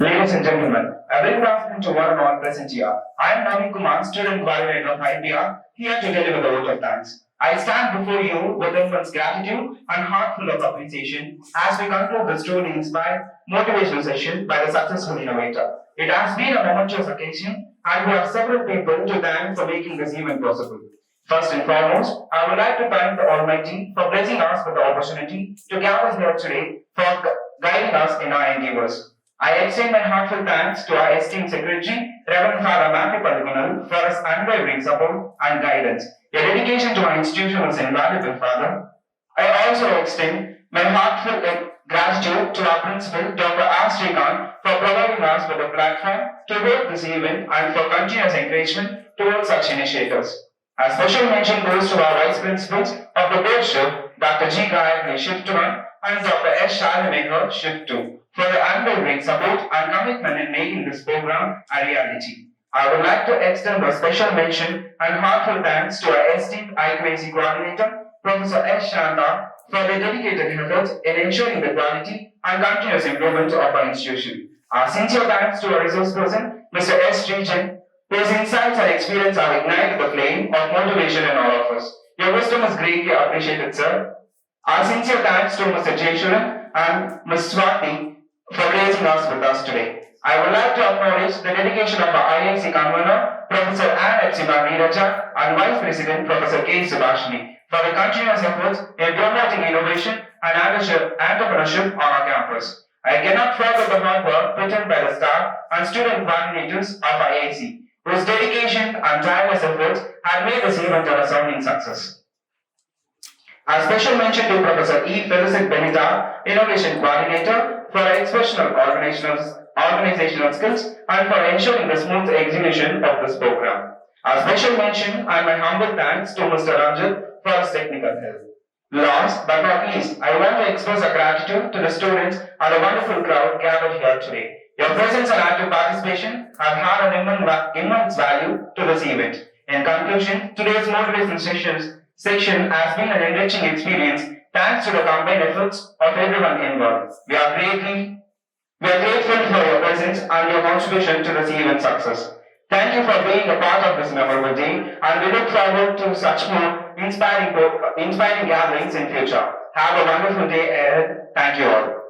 Ladies and gentlemen, A very good afternoon to one and all present here. I am Navin Kumar, student coordinator of IPR, here to deliver the vote of thanks. I stand before you with immense gratitude and heart full of appreciation as we conclude this truly inspired motivational session by the successful innovator. It has been a momentous occasion and we have several people to thank for making this event possible. First and foremost, I would like to thank the Almighty for blessing us with the opportunity to gather here today for guiding us in our endeavors. I extend my heartfelt thanks to our esteemed Secretary, Reverend Father Matthew Padagunal, for his unwavering support and guidance. Your dedication to our institution was invaluable, Father. I also extend my heartfelt gratitude to our principal, Dr. R. Srikanth, for providing us with a platform to hold this event and for continuous encouragement towards such initiatives. A special mention goes to our vice principals of the boardship, Dr. G. Gayatri, Shift 1, and Dr. S. Shalamaker, Shift 2, for their unwavering support and commitment in making this program a reality. I would like to extend a special mention and heartfelt thanks to our esteemed IIC coordinator, Professor S. Shanta, for their dedicated efforts in ensuring the quality and continuous improvement of our institution. Our sincere thanks to our resource person, Mr. S. Region, whose insights and experience have ignited the flame of motivation in all of us. Your wisdom is greatly appreciated, sir. Our sincere thanks to Mr. Jeshuran and Ms. Swati for gracing us with us today. I would like to acknowledge the dedication of our IIC convener, Professor Ann Epsiba Neeraja, and Vice President, Professor K. Subhashini, for the continuous efforts in promoting innovation and entrepreneurship on our campus. I cannot forget the hard work put in by the staff and student coordinators of IIC, whose dedication and tireless efforts have made this event a resounding success. A special mention to Professor E. Felicit Benita, Innovation Coordinator, for her exceptional organizational skills and for ensuring the smooth execution of this program. A special mention and my humble thanks to Mr. Ranjit for his technical help. Last but not least, I want to express a gratitude to the students and the wonderful crowd gathered here today. Your presence and active participation have had an immense value to this event. In conclusion, today's motivational section has been an enriching experience thanks to the combined efforts of everyone involved. We are grateful for your presence and your contribution to this event's success. Thank you for being a part of this memorable day, and we look forward to such more inspiring gatherings in future. Have a wonderful day ahead. Thank you all.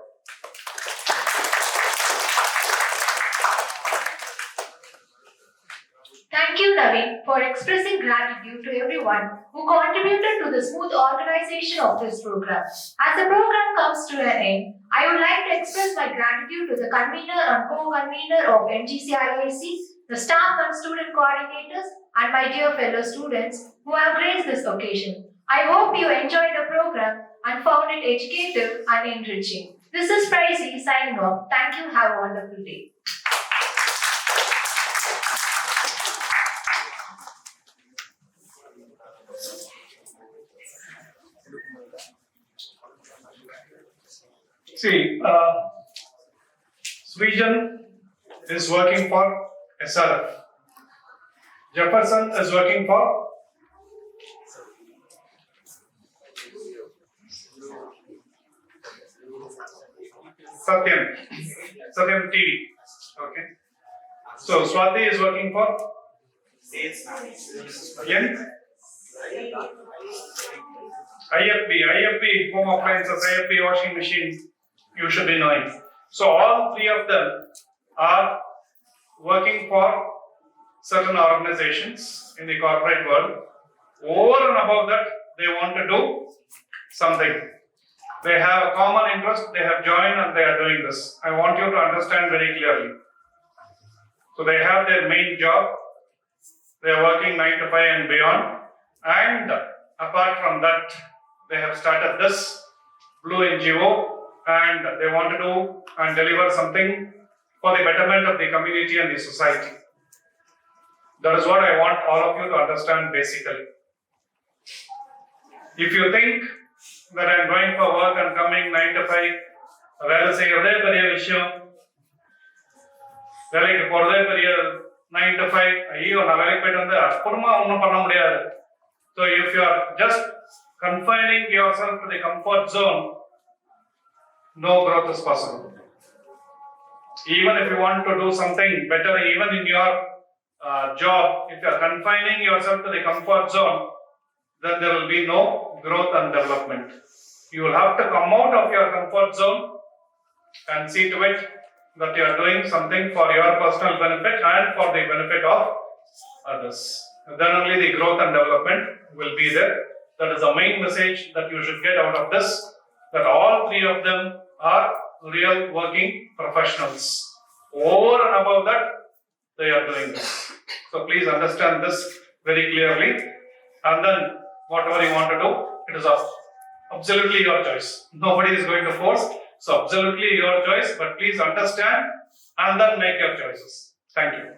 Thank you, Naveen, for expressing gratitude to everyone who contributed to the smooth organization of this program. As the program comes to an end, I would like to express my gratitude to the convener and co-convener of MGC IIC, the staff and student coordinators, and my dear fellow students who have graced this occasion. I hope you enjoyed the program and found it educative and enriching. This is Pricey signing off. Thank you. Have a wonderful day. See, Srijan is working for SRF. Jefferson is working for Satyam TV. Okay. So Swati is working for Yen? IFB, home appliances, IFB washing machine, you should be knowing. So all three of them are working for certain organizations in the corporate world. Over and above that, they want to do something. They have a common interest, they have joined and they are doing this. I want you to understand very clearly. So they have their main job, they are working 9 to 5 and beyond, and apart from that, they have started this Blue NGO and they want to do and deliver something for the betterment of the community and the society. That is what I want all of you to understand basically. If you think that I am going for work and coming 9 to 5, வேலை செய்யறதே பெரிய விஷயம், வேலைக்கு போறதே பெரிய 9 to 5, ஐயோ நான் வேலைக்கு போயிட்டு வந்து அப்புறமா ஒன்றும் பண்ண முடியாது. So if you are just confining yourself to the comfort zone, no growth is possible. Even if you want to do something better, even in your job, if you are confining yourself to the comfort zone, then there will be no growth and development. You will have to come out of your comfort zone and see to it that you are doing something for your personal benefit and for the benefit of others. Then only the growth and development will be there. That is the main message that you should get out of this, that all three of them are real working professionals. Over and above that, they are doing this. So please understand this very clearly, and then whatever you want to do, it is absolutely your choice. Nobody is going to force, so absolutely your choice, but please understand and then make your choices. Thank you.